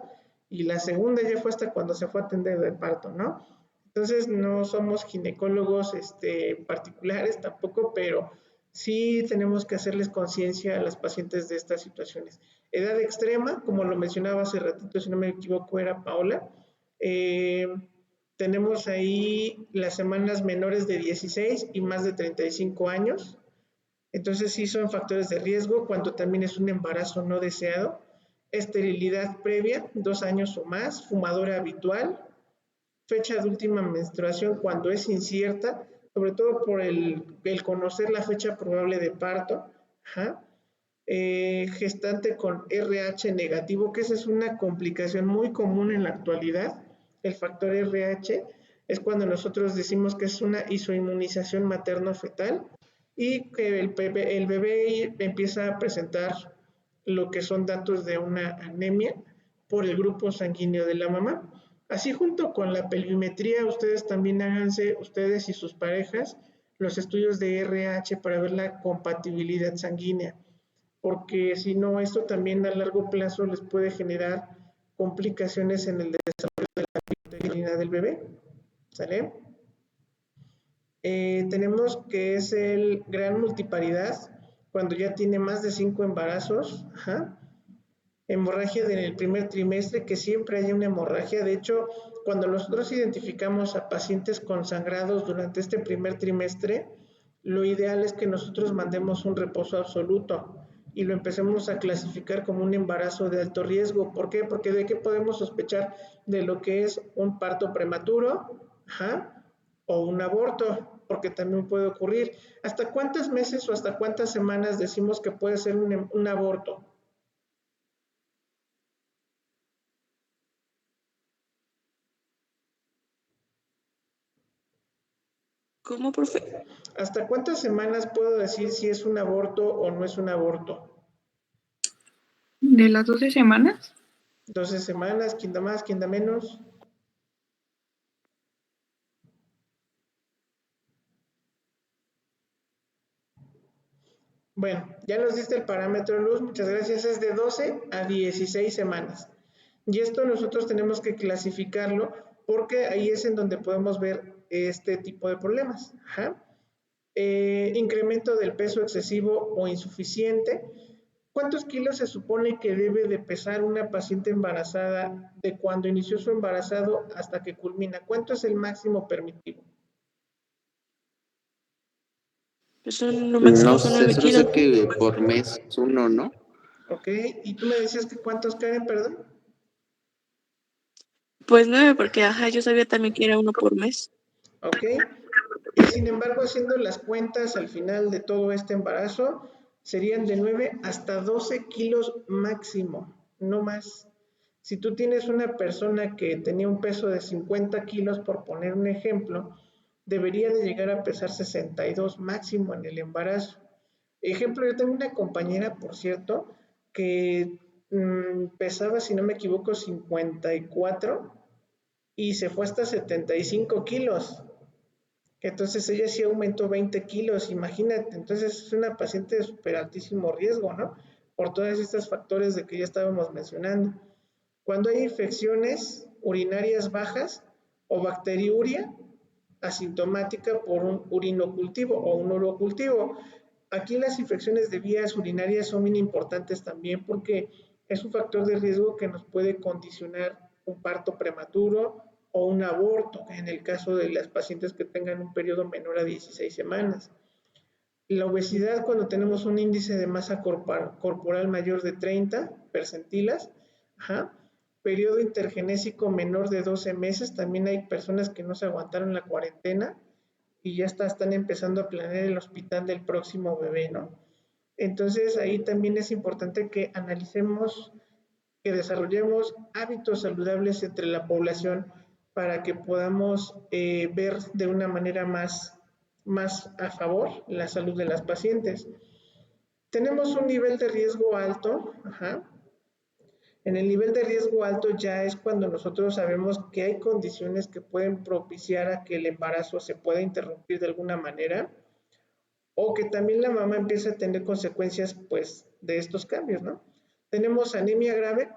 y la segunda ya fue hasta cuando se fue a atender el parto, ¿no? Entonces, no somos ginecólogos particulares tampoco, pero sí tenemos que hacerles conciencia a las pacientes de estas situaciones. Edad extrema, como lo mencionaba hace ratito, si no me equivoco, era Paola. Tenemos ahí las semanas menores de 16 y más de 35 años. Entonces sí son factores de riesgo cuando también es un embarazo no deseado. Esterilidad previa, 2 años o más. Fumadora habitual. Fecha de última menstruación cuando es incierta, sobre todo por el conocer la fecha probable de parto. Ajá. Gestante con RH negativo, que esa es una complicación muy común en la actualidad. El factor RH es cuando nosotros decimos que es una isoinmunización materno-fetal y que el bebé empieza a presentar lo que son datos de una anemia por el grupo sanguíneo de la mamá. Así junto con la pelvimetría, ustedes también háganse, ustedes y sus parejas, los estudios de RH para ver la compatibilidad sanguínea, porque si no, esto también a largo plazo les puede generar complicaciones en el desarrollo de la uterina del bebé. ¿Sale? Tenemos que es el gran multiparidad, cuando ya tiene más de 5 embarazos. Ajá. Hemorragia en el primer trimestre, que siempre hay una hemorragia. De hecho, cuando nosotros identificamos a pacientes consangrados durante este primer trimestre, lo ideal es que nosotros mandemos un reposo absoluto y lo empecemos a clasificar como un embarazo de alto riesgo. ¿Por qué? Porque de qué podemos sospechar de lo que es un parto prematuro, ajá, o un aborto, porque también puede ocurrir. ¿Hasta cuántos meses o hasta cuántas semanas decimos que puede ser un aborto? ¿Cómo, profe? ¿Hasta cuántas semanas puedo decir si es un aborto o no es un aborto? ¿De las 12 semanas? 12 semanas, ¿quién da más, quién da menos? Bueno, ya nos diste el parámetro, Luz, muchas gracias, es de 12 a 16 semanas. Y esto nosotros tenemos que clasificarlo porque ahí es en donde podemos ver este tipo de problemas. Ajá. Incremento del peso excesivo o insuficiente. ¿Cuántos kilos se supone que debe de pesar una paciente embarazada de cuando inició su embarazado hasta que culmina? ¿Cuánto es el máximo permitido? Pues lo No máximo son sé, 9 solo kilos. sé que por mes es uno, ¿no? Ok, y tú me decías que cuántos caen, perdón. Pues 9, porque ajá, yo sabía también que era uno por mes. Ok, y sin embargo, haciendo las cuentas al final de todo este embarazo, serían de 9 hasta 12 kilos máximo, no más. Si tú tienes una persona que tenía un peso de 50 kilos, por poner un ejemplo, debería de llegar a pesar 62 máximo en el embarazo. Ejemplo, yo tengo una compañera, por cierto, que pesaba, si no me equivoco, 54 y se fue hasta 75 kilos. Entonces ella sí aumentó 20 kilos, imagínate. Entonces es una paciente de súper altísimo riesgo, ¿no? Por todos estos factores de que ya estábamos mencionando. Cuando hay infecciones urinarias bajas o bacteriuria asintomática por un urinocultivo o un urocultivo. Aquí las infecciones de vías urinarias son bien importantes también porque es un factor de riesgo que nos puede condicionar un parto prematuro o un aborto en el caso de las pacientes que tengan un periodo menor a 16 semanas. La obesidad, cuando tenemos un índice de masa corporal mayor de 30 percentilas, ajá, periodo intergenésico menor de 12 meses, también hay personas que no se aguantaron la cuarentena y ya están empezando a planear el hospital del próximo bebé, ¿no? Entonces ahí también es importante que analicemos, que desarrollemos hábitos saludables entre la población para que podamos ver de una manera más a favor la salud de las pacientes. Tenemos un nivel de riesgo alto, ajá. En el nivel de riesgo alto ya es cuando nosotros sabemos que hay condiciones que pueden propiciar a que el embarazo se pueda interrumpir de alguna manera o que también la mamá empiece a tener consecuencias pues de estos cambios, ¿no? Tenemos anemia grave.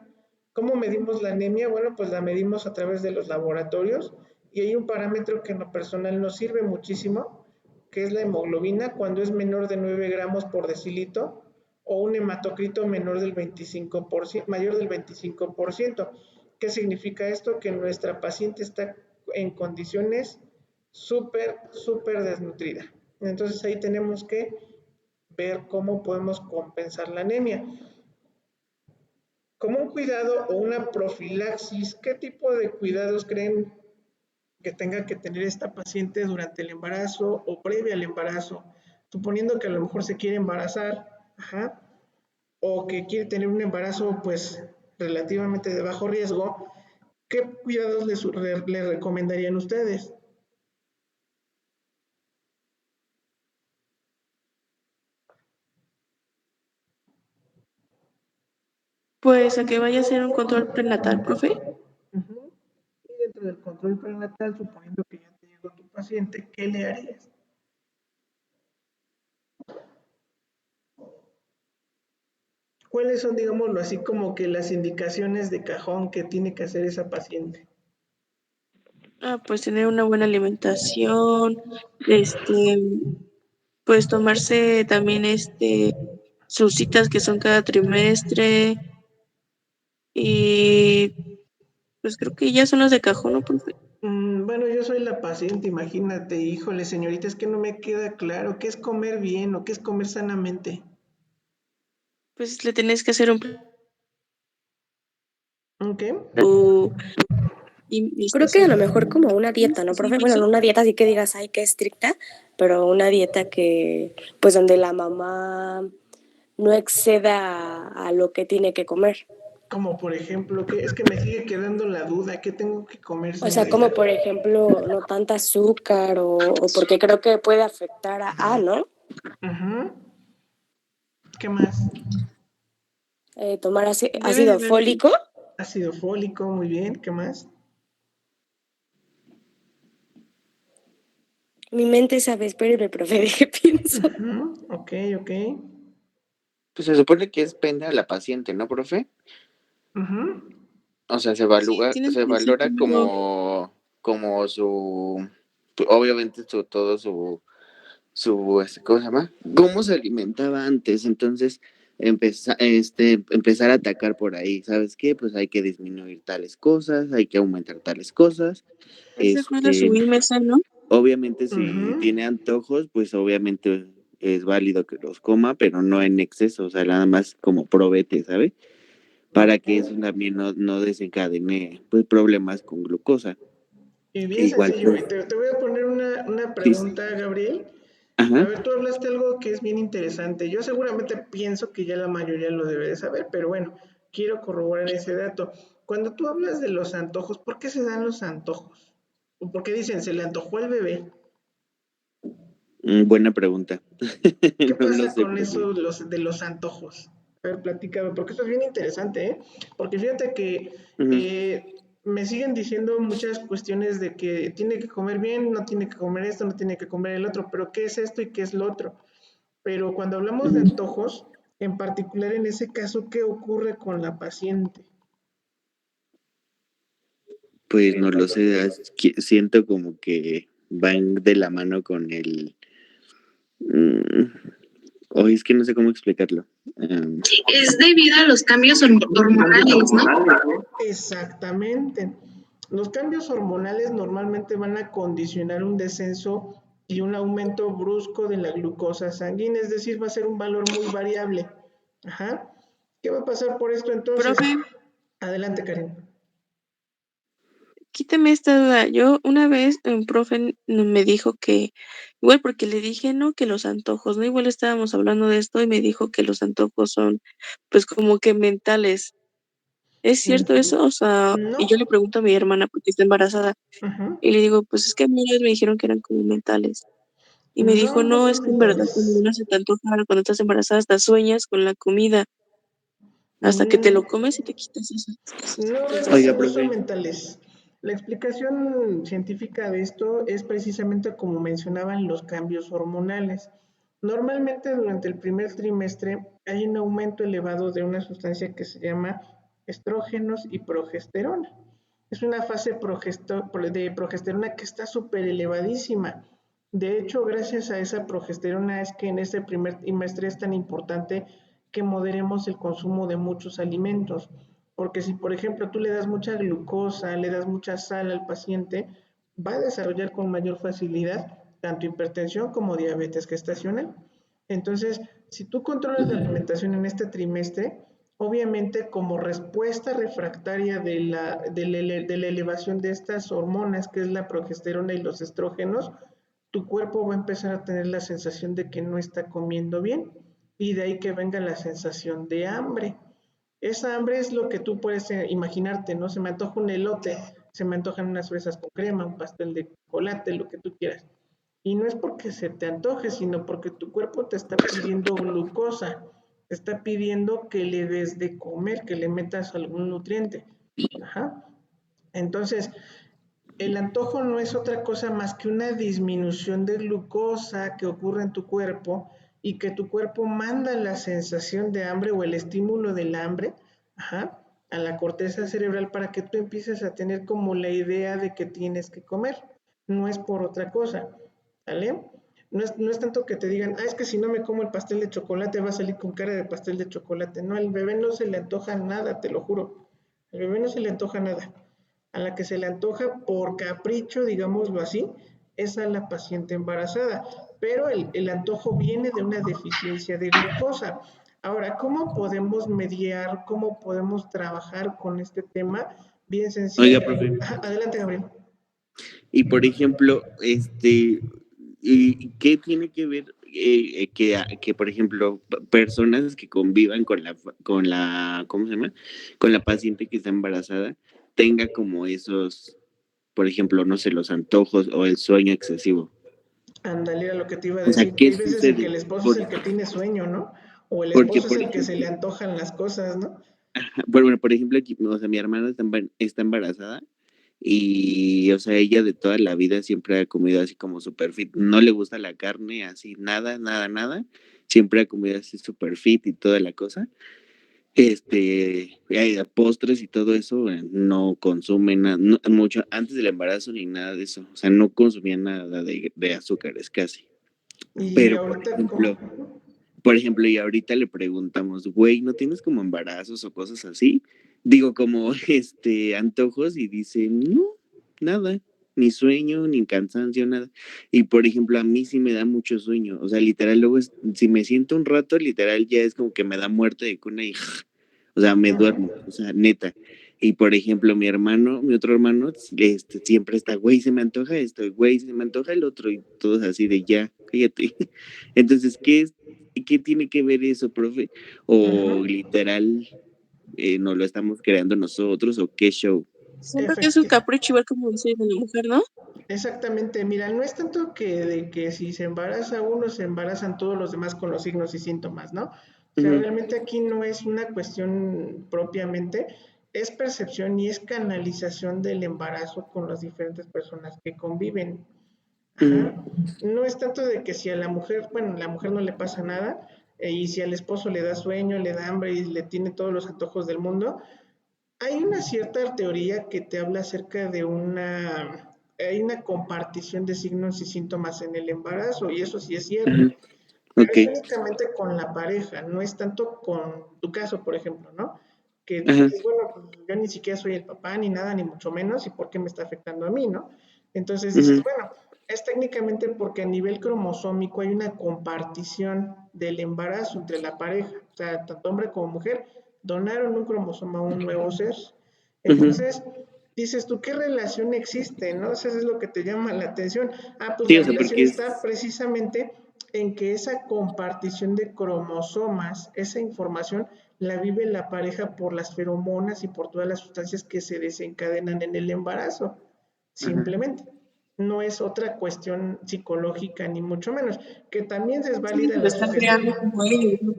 ¿Cómo medimos la anemia? Bueno, pues la medimos a través de los laboratorios y hay un parámetro que en lo personal nos sirve muchísimo, que es la hemoglobina cuando es menor de 9 gramos por decilitro o un hematocrito menor del 25%, mayor del 25%. ¿Qué significa esto? Que nuestra paciente está en condiciones súper desnutrida. Entonces ahí tenemos que ver cómo podemos compensar la anemia. Como un cuidado o una profilaxis, ¿qué tipo de cuidados creen que tenga que tener esta paciente durante el embarazo o previo al embarazo, suponiendo que a lo mejor se quiere embarazar, ajá, o que quiere tener un embarazo pues relativamente de bajo riesgo, ¿qué cuidados le recomendarían ustedes? Pues a que vaya a hacer un control prenatal, profe. Ujú. Y dentro del control prenatal, suponiendo que ya te llegó tu paciente, ¿qué le harías? ¿Cuáles son, digámoslo así, como que las indicaciones de cajón que tiene que hacer esa paciente? Pues tener una buena alimentación, este, pues tomarse también sus citas que son cada trimestre y pues creo que ya son las de cajón, ¿no, profe? Bueno, yo soy la paciente, imagínate, híjole, señorita, es que no me queda claro qué es comer bien o qué es comer sanamente. Pues le tenés que hacer un ¿Ok? Creo que a lo mejor como una dieta, ¿no, profe? Bueno, no una dieta así que digas, ay, qué estricta, pero una dieta que, pues donde la mamá no exceda a lo que tiene que comer. Como por ejemplo, que es que me sigue quedando la duda, ¿qué tengo que comer, O sea, señorita? como por ejemplo, no tanta azúcar o porque creo que puede afectar ¿no? Ujú. ¿Qué más? Tomar debe de ácido haber fólico. Ácido fólico, muy bien, ¿qué más? Mi mente sabe, espéreme, profe, ¿de qué pienso? Ujú. Ok, ok. Pues se supone que es pende a la paciente, ¿no, profe? Ujú. O sea, Sí, tienen se que decir valora primero. como obviamente todo ¿cómo se llama? ¿Cómo se alimentaba antes? Entonces, empezar a atacar por ahí, ¿sabes qué? Pues hay que disminuir tales cosas, hay que aumentar tales cosas. Ese fue de Este, subir mesa, ¿no? obviamente si Ujú. tiene antojos, pues obviamente es válido que los coma, pero no en exceso, o sea, nada más como probete, ¿sabe? Para que eso también no desencadene pues problemas con glucosa. Y bien Igual sencillo, pues, y te voy a poner una sí, pregunta, Gabriel. A ajá. ver, tú hablaste algo que es bien interesante. Yo seguramente pienso que ya la mayoría lo debe de saber, pero bueno, quiero corroborar ese dato. Cuando tú hablas de los antojos, ¿por qué se dan los antojos? ¿O por qué dicen se le antojó al bebé? Buena pregunta. ¿Qué No lo pasa sé, con profe. eso de los antojos? A ver, platícame, porque esto es bien interesante, ¿eh? Porque fíjate que Ujú, me siguen diciendo muchas cuestiones de que tiene que comer bien, no tiene que comer esto, no tiene que comer el otro, pero ¿qué es esto y qué es lo otro? Pero cuando hablamos de ujú. antojos, en particular en ese caso, ¿qué ocurre con la paciente? Pues no lo sé, siento como que van de la mano con mm, hoy es que no sé cómo explicarlo. Es debido a los cambios hormonales, ¿no? Exactamente. Los cambios hormonales normalmente van a condicionar un descenso y un aumento brusco de la glucosa sanguínea, es decir, va a ser un valor muy variable. Ajá. ¿Qué va a pasar por esto entonces? Profe, Adelante, Karen. quítame esta duda. Yo una vez un profe me dijo que, igual porque le dije, no, que los antojos, ¿no? Igual estábamos hablando de esto y me dijo que los antojos son, pues como que mentales. ¿Es cierto Ujú. eso? O sea, y yo No. le pregunto a mi hermana porque está embarazada Ujú. y le digo, pues es que a mí una vez me dijeron que eran como mentales. Y me dijo, No, no no, son es que en verdad cuando mentales. uno se te antoja, cuando estás embarazada, hasta sueñas con la comida, hasta que te lo comes y te quitas esa No, realmente Oiga, sensación. no son profe. mentales. La explicación científica de esto es precisamente como mencionaban los cambios hormonales. Normalmente durante el primer trimestre hay un aumento elevado de una sustancia que se llama estrógenos y progesterona. Es una fase de progesterona que está súper elevadísima. De hecho, gracias a esa progesterona es que en este primer trimestre es tan importante que moderemos el consumo de muchos alimentos. Porque si, por ejemplo, tú le das mucha glucosa, le das mucha sal al paciente, va a desarrollar con mayor facilidad tanto hipertensión como diabetes gestacional. Entonces, si tú controlas la alimentación en este trimestre, obviamente como respuesta refractaria de la elevación de estas hormonas, que es la progesterona y los estrógenos, tu cuerpo va a empezar a tener la sensación de que no está comiendo bien y de ahí que venga la sensación de hambre. Esa hambre es lo que tú puedes imaginarte, ¿no? Se me antoja un elote, se me antojan unas fresas con crema, un pastel de chocolate, lo que tú quieras. Y no es porque se te antoje, sino porque tu cuerpo te está pidiendo glucosa, te está pidiendo que le des de comer, que le metas algún nutriente. Ajá. Entonces, el antojo no es otra cosa más que una disminución de glucosa que ocurre en tu cuerpo y que tu cuerpo manda la sensación de hambre o el estímulo del hambre, ajá, a la corteza cerebral para que tú empieces a tener como la idea de que tienes que comer. No es por otra cosa, ¿vale? No es tanto que te digan, es que si no me como el pastel de chocolate va a salir con cara de pastel de chocolate. No, al bebé no se le antoja nada, te lo juro. Al bebé no se le antoja nada. A la que se le antoja por capricho, digámoslo así, es a la paciente embarazada. Pero el antojo viene de una deficiencia de glucosa. Ahora, ¿cómo podemos mediar, cómo podemos trabajar con este tema? Bien sencillo. Oiga, profe. Adelante, Gabriel. Y por ejemplo, ¿y qué tiene que ver que por ejemplo, personas que convivan ¿cómo se llama? Con la paciente que está embarazada, tenga como esos, por ejemplo, no sé, los antojos o el sueño excesivo? Ándale, era lo que te iba a O sea, decir, que ¿qué hay veces en que sucede? el esposo es el que tiene sueño, ¿no? O el Porque, esposo es por el que se le ejemplo, antojan las cosas, ¿no? bueno, por ejemplo, aquí, o sea, mi hermana está embarazada y, o sea, ella de toda la vida siempre ha comido así como super fit. No le gusta la carne, así, nada, nada, nada. Siempre ha comido así super fit y toda la cosa. Postres y todo eso, no consume nada, mucho antes del embarazo ni nada de eso. O sea, no consumía nada de azúcares casi. Y Pero, ahorita, ¿cómo? por ejemplo, y ahorita le preguntamos, güey, ¿no tienes como embarazos o cosas así? Digo, como antojos, y dice, no, nada, ni sueño, ni cansancio, nada. Y por ejemplo, a mí sí me da mucho sueño, o sea, literal, luego si me siento un rato, literal, ya es como que me da muerte de cuna y, o sea, me duermo, o sea, neta. Y por ejemplo, mi otro hermano, siempre está, güey, se me antoja esto, güey, se me antoja el otro, y todos así de ya, cállate. Entonces, ¿qué tiene que ver eso, profe? O literal, nos lo estamos creando nosotros, o qué show. Siento que es un capricho igual como dice de la mujer, ¿no? Exactamente, mira, no es tanto que de que si se embaraza uno, se embarazan todos los demás con los signos y síntomas, ¿no? O sea, realmente aquí no es una cuestión propiamente, es percepción y es canalización del embarazo con las diferentes personas que conviven. Ajá. No es tanto de que si a la mujer, bueno, a la mujer no le pasa nada, y si al esposo le da sueño, le da hambre y le tiene todos los antojos del mundo, hay una cierta teoría que te habla acerca de hay una compartición de signos y síntomas en el embarazo, y eso sí es cierto, pero es únicamente con la pareja, no es tanto con tu caso, por ejemplo, ¿no? Que dices, bueno, pues yo ni siquiera soy el papá, ni nada, ni mucho menos, ¿y por qué me está afectando a mí, no? Entonces dices, bueno, es técnicamente porque a nivel cromosómico hay una compartición del embarazo entre la pareja, o sea, tanto hombre como mujer donaron un cromosoma a un nuevo ser. Entonces, dices tú, ¿qué relación existe? ¿No? Eso es lo que te llama la atención. Pues Sí, la o sea, relación porque está precisamente en que esa compartición de cromosomas, esa información la vive la pareja por las feromonas y por todas las sustancias que se desencadenan en el embarazo, simplemente. No es otra cuestión psicológica ni mucho menos, que también es válida la sugestión.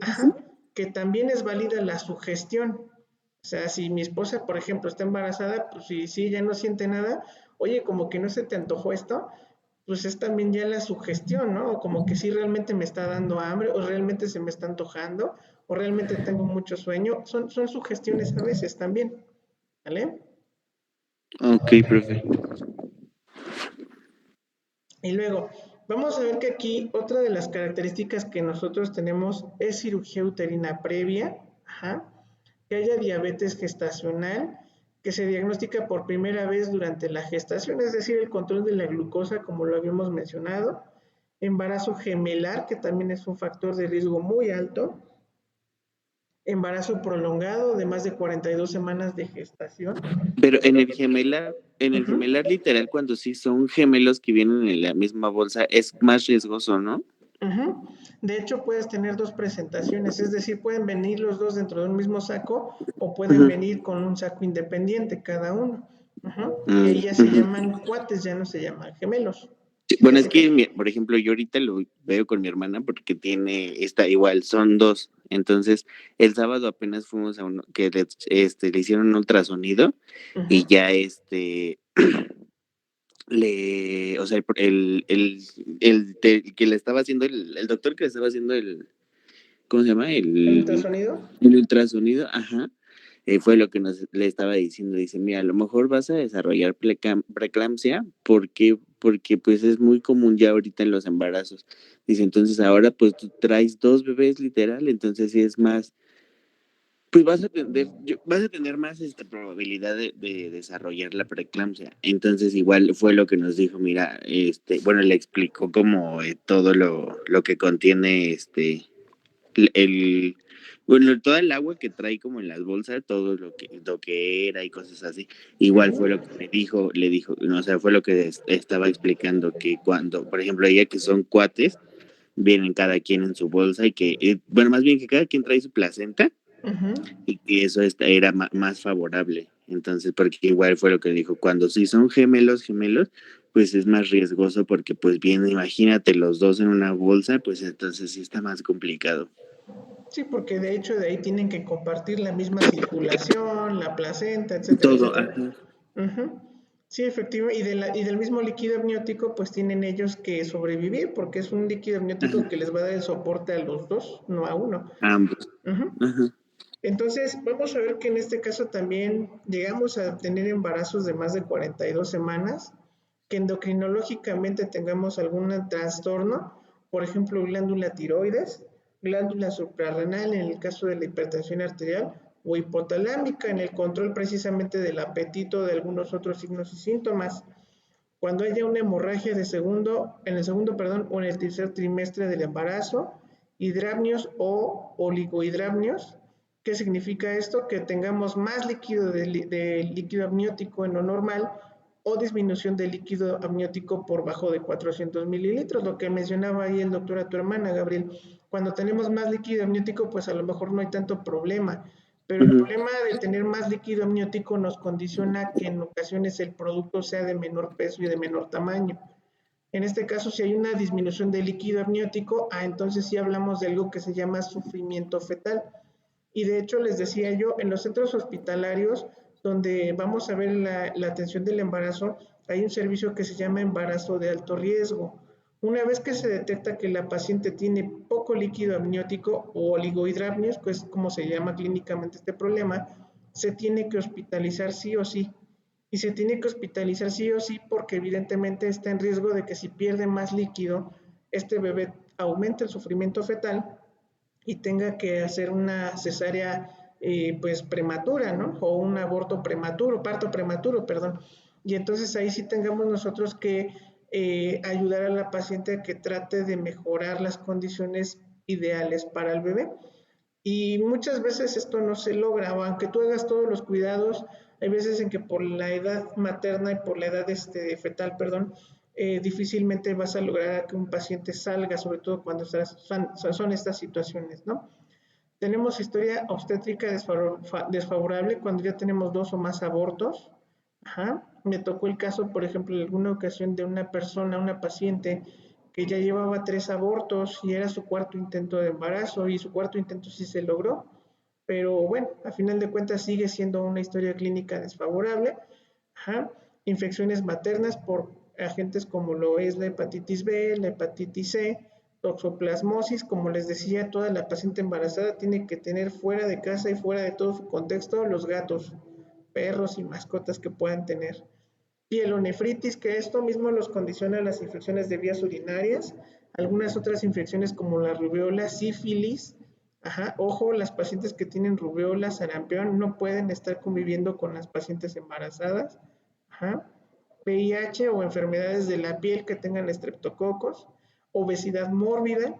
Ajá, que también es válida la sugestión. O sea, si mi esposa, por ejemplo, está embarazada, pues si ella no siente nada, oye, como que no se te antojó esto, pues es también ya la sugestión, ¿no? O como que sí realmente me está dando hambre, o realmente se me está antojando, o realmente tengo mucho sueño. Son sugestiones a veces también, ¿vale? Ok, profe. Y luego, vamos a ver que aquí otra de las características que nosotros tenemos es cirugía uterina previa, ajá, que haya diabetes gestacional, que se diagnostica por primera vez durante la gestación, es decir, el control de la glucosa, como lo habíamos mencionado, embarazo gemelar, que también es un factor de riesgo muy alto, embarazo prolongado de más de 42 semanas de gestación. Pero en el gemelar literal, cuando sí son gemelos que vienen en la misma bolsa, es más riesgoso, ¿no? Ujú. De hecho, puedes tener dos presentaciones, es decir, pueden venir los dos dentro de un mismo saco o pueden Ujú. venir con un saco independiente cada uno. Y ahí ya se Ujú. llaman cuates, ya no se llaman gemelos. Sí, bueno, es que, por ejemplo, yo ahorita lo veo con mi hermana porque está igual, son dos. Entonces, el sábado apenas fuimos a uno que le hicieron un ultrasonido y Ujú. ya o sea, que le estaba haciendo el doctor que le estaba haciendo ¿cómo se llama? ¿El ultrasonido? El ultrasonido, ajá. Fue lo que le estaba diciendo. Dice, mira, a lo mejor vas a desarrollar preeclampsia porque pues es muy común ya ahorita en los embarazos. Dice, entonces ahora pues tú traes dos bebés literal, entonces sí es más, pues vas a tener más probabilidad de desarrollar la preeclampsia. Entonces igual fue lo que nos dijo, mira, bueno, le explicó como todo lo que contiene el, bueno, toda el agua que trae como en las bolsas, todo lo que era y cosas así. Igual fue lo que le dijo, no, o sea, fue lo que estaba explicando, que cuando, por ejemplo, ella que son cuates, vienen cada quien en su bolsa y bueno, más bien que cada quien trae su placenta Ujú. y que eso era más favorable. Entonces, porque igual fue lo que dijo, cuando sí son gemelos, pues es más riesgoso porque pues bien, imagínate los dos en una bolsa, pues entonces sí está más complicado. Sí, porque de hecho de ahí tienen que compartir la misma circulación, la placenta, etcétera, Todo, etcétera. ajá. Ujú. Sí, efectivamente, y del mismo líquido amniótico, pues tienen ellos que sobrevivir, porque es un líquido amniótico que les va a dar el soporte a los dos, no a uno. Ambos. Ujú. Ajá. Entonces, vamos a ver que en este caso también llegamos a tener embarazos de más de 42 semanas, que endocrinológicamente tengamos algún trastorno, por ejemplo, glándula tiroides, glándula suprarrenal en el caso de la hipertensión arterial o hipotalámica en el control precisamente del apetito, de algunos otros signos y síntomas. Cuando haya una hemorragia en el segundo, perdón, o en el tercer trimestre del embarazo, hidramnios o oligohidramnios. ¿Qué significa esto? Que tengamos más líquido de líquido amniótico en lo normal o disminución de líquido amniótico por bajo de 400 mililitros, lo que mencionaba ahí el doctor a tu hermana, Gabriel. Cuando tenemos más líquido amniótico, pues a lo mejor no hay tanto problema, pero el problema de tener más líquido amniótico nos condiciona que en ocasiones el producto sea de menor peso y de menor tamaño. En este caso, si hay una disminución del líquido amniótico, entonces sí hablamos de algo que se llama sufrimiento fetal. Y de hecho, les decía yo, en los centros hospitalarios, donde vamos a ver la atención del embarazo, hay un servicio que se llama embarazo de alto riesgo. Una vez que se detecta que la paciente tiene poco líquido amniótico o oligohidramnios, que es como se llama clínicamente este problema, se tiene que hospitalizar sí o sí. Y se tiene que hospitalizar sí o sí porque evidentemente está en riesgo de que si pierde más líquido, este bebé aumente el sufrimiento fetal y tenga que hacer una cesárea pues prematura, ¿no? O un aborto prematuro, parto prematuro, perdón. Y entonces ahí sí tengamos nosotros que ayudar a la paciente a que trate de mejorar las condiciones ideales para el bebé. Y muchas veces esto no se logra, o aunque tú hagas todos los cuidados, hay veces en que por la edad materna y por la edad fetal, perdón, difícilmente vas a lograr que un paciente salga, sobre todo cuando son estas situaciones, ¿no? Tenemos historia obstétrica desfavorable cuando ya tenemos dos o más abortos. Ajá. Me tocó el caso, por ejemplo, en alguna ocasión de una persona, una paciente, que ya llevaba 3 abortos y era su cuarto intento de embarazo y su cuarto intento sí se logró, pero bueno, a final de cuentas sigue siendo una historia clínica desfavorable. Ajá. Infecciones maternas por agentes como lo es la hepatitis B, la hepatitis C, toxoplasmosis, como les decía, toda la paciente embarazada tiene que tener fuera de casa y fuera de todo su contexto los gatos, perros y mascotas que puedan tener. Pielonefritis, que esto mismo los condiciona a las infecciones de vías urinarias, algunas otras infecciones como la rubiola, sífilis. Ajá, ojo, las pacientes que tienen rubiola, sarampión no pueden estar conviviendo con las pacientes embarazadas. Ajá. VIH o enfermedades de la piel que tengan estreptococos, obesidad mórbida,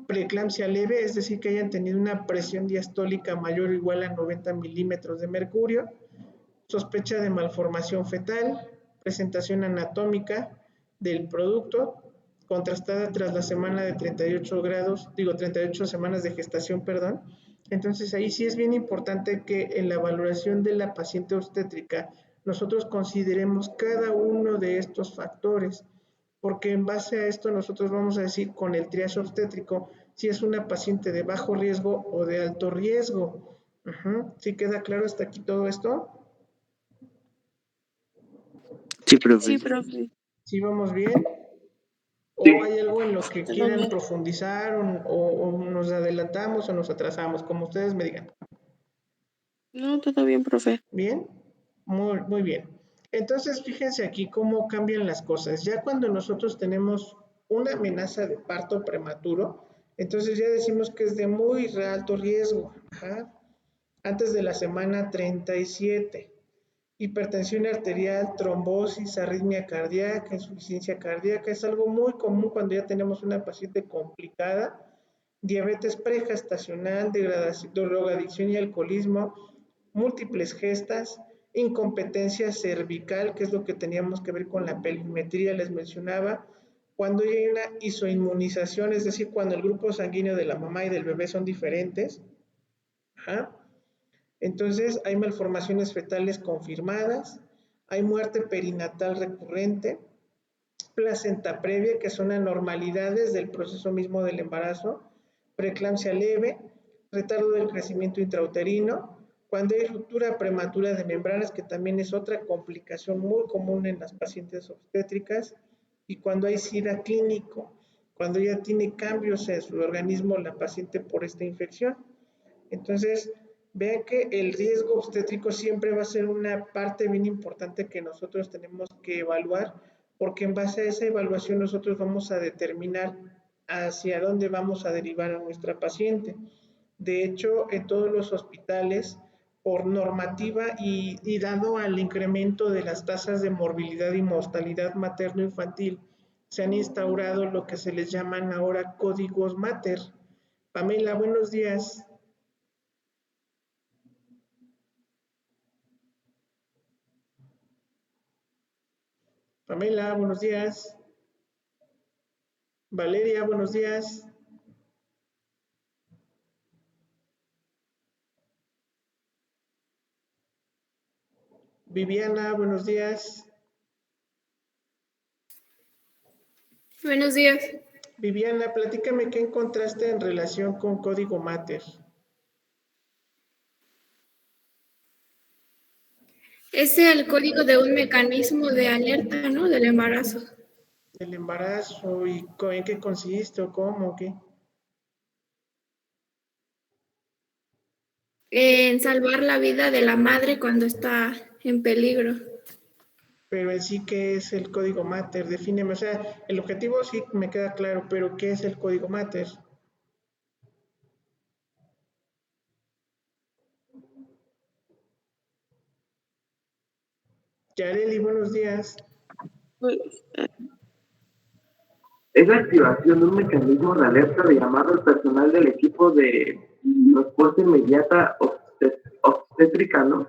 preeclampsia leve, es decir, que hayan tenido una presión diastólica mayor o igual a 90 milímetros de mercurio, sospecha de malformación fetal, presentación anatómica del producto, contrastada tras la semana de 38 semanas de gestación, perdón. Entonces ahí sí es bien importante que en la valoración de la paciente obstétrica nosotros consideremos cada uno de estos factores, porque en base a esto nosotros vamos a decir con el triaje obstétrico si es una paciente de bajo riesgo o de alto riesgo. ¿Sí queda claro hasta aquí todo esto? Sí, profe. Sí, profe. ¿Sí vamos bien? ¿O hay algo en lo que Todo quieran bien. profundizar o nos adelantamos o nos atrasamos? Como ustedes me digan. No, todo bien, profe. ¿Bien? Muy bien. Entonces, fíjense aquí cómo cambian las cosas. Ya cuando nosotros tenemos una amenaza de parto prematuro, entonces ya decimos que es de muy alto riesgo. Ajá. Antes de la semana 37. Hipertensión arterial, trombosis, arritmia cardíaca, insuficiencia cardíaca, es algo muy común cuando ya tenemos una paciente complicada. Diabetes pregestacional, degradación, drogadicción y alcoholismo, múltiples gestas, incompetencia cervical, que es lo que teníamos que ver con la perimetría, les mencionaba, cuando hay una isoinmunización, es decir, cuando el grupo sanguíneo de la mamá y del bebé son diferentes. Ajá. Entonces, hay malformaciones fetales confirmadas, hay muerte perinatal recurrente, placenta previa, que son anormalidades del proceso mismo del embarazo, preeclampsia leve, retardo del crecimiento intrauterino, cuando hay ruptura prematura de membranas, que también es otra complicación muy común en las pacientes obstétricas, y cuando hay SIDA clínico, cuando ya tiene cambios en su organismo la paciente por esta infección. Entonces, vean que el riesgo obstétrico siempre va a ser una parte bien importante que nosotros tenemos que evaluar, porque en base a esa evaluación nosotros vamos a determinar hacia dónde vamos a derivar a nuestra paciente. De hecho, en todos los hospitales, por normativa y dado al incremento de las tasas de morbilidad y mortalidad materno-infantil, se han instaurado lo que se les llaman ahora códigos mater. Pamela, buenos días. Pamela, buenos días. Valeria, buenos días. Viviana, buenos días. Buenos días. Viviana, platícame qué encontraste en relación con código mater. Es el código de un mecanismo de alerta, ¿no? Del embarazo. El embarazo y en qué consiste o cómo, qué. En salvar la vida de la madre cuando está en peligro. Pero en sí, ¿qué es el código mater? Defíneme, o sea, el objetivo sí me queda claro, pero ¿qué es el código mater? Yareli, buenos días. Es la activación de un mecanismo de alerta de llamado al personal del equipo de respuesta inmediata obstétrica, ¿no?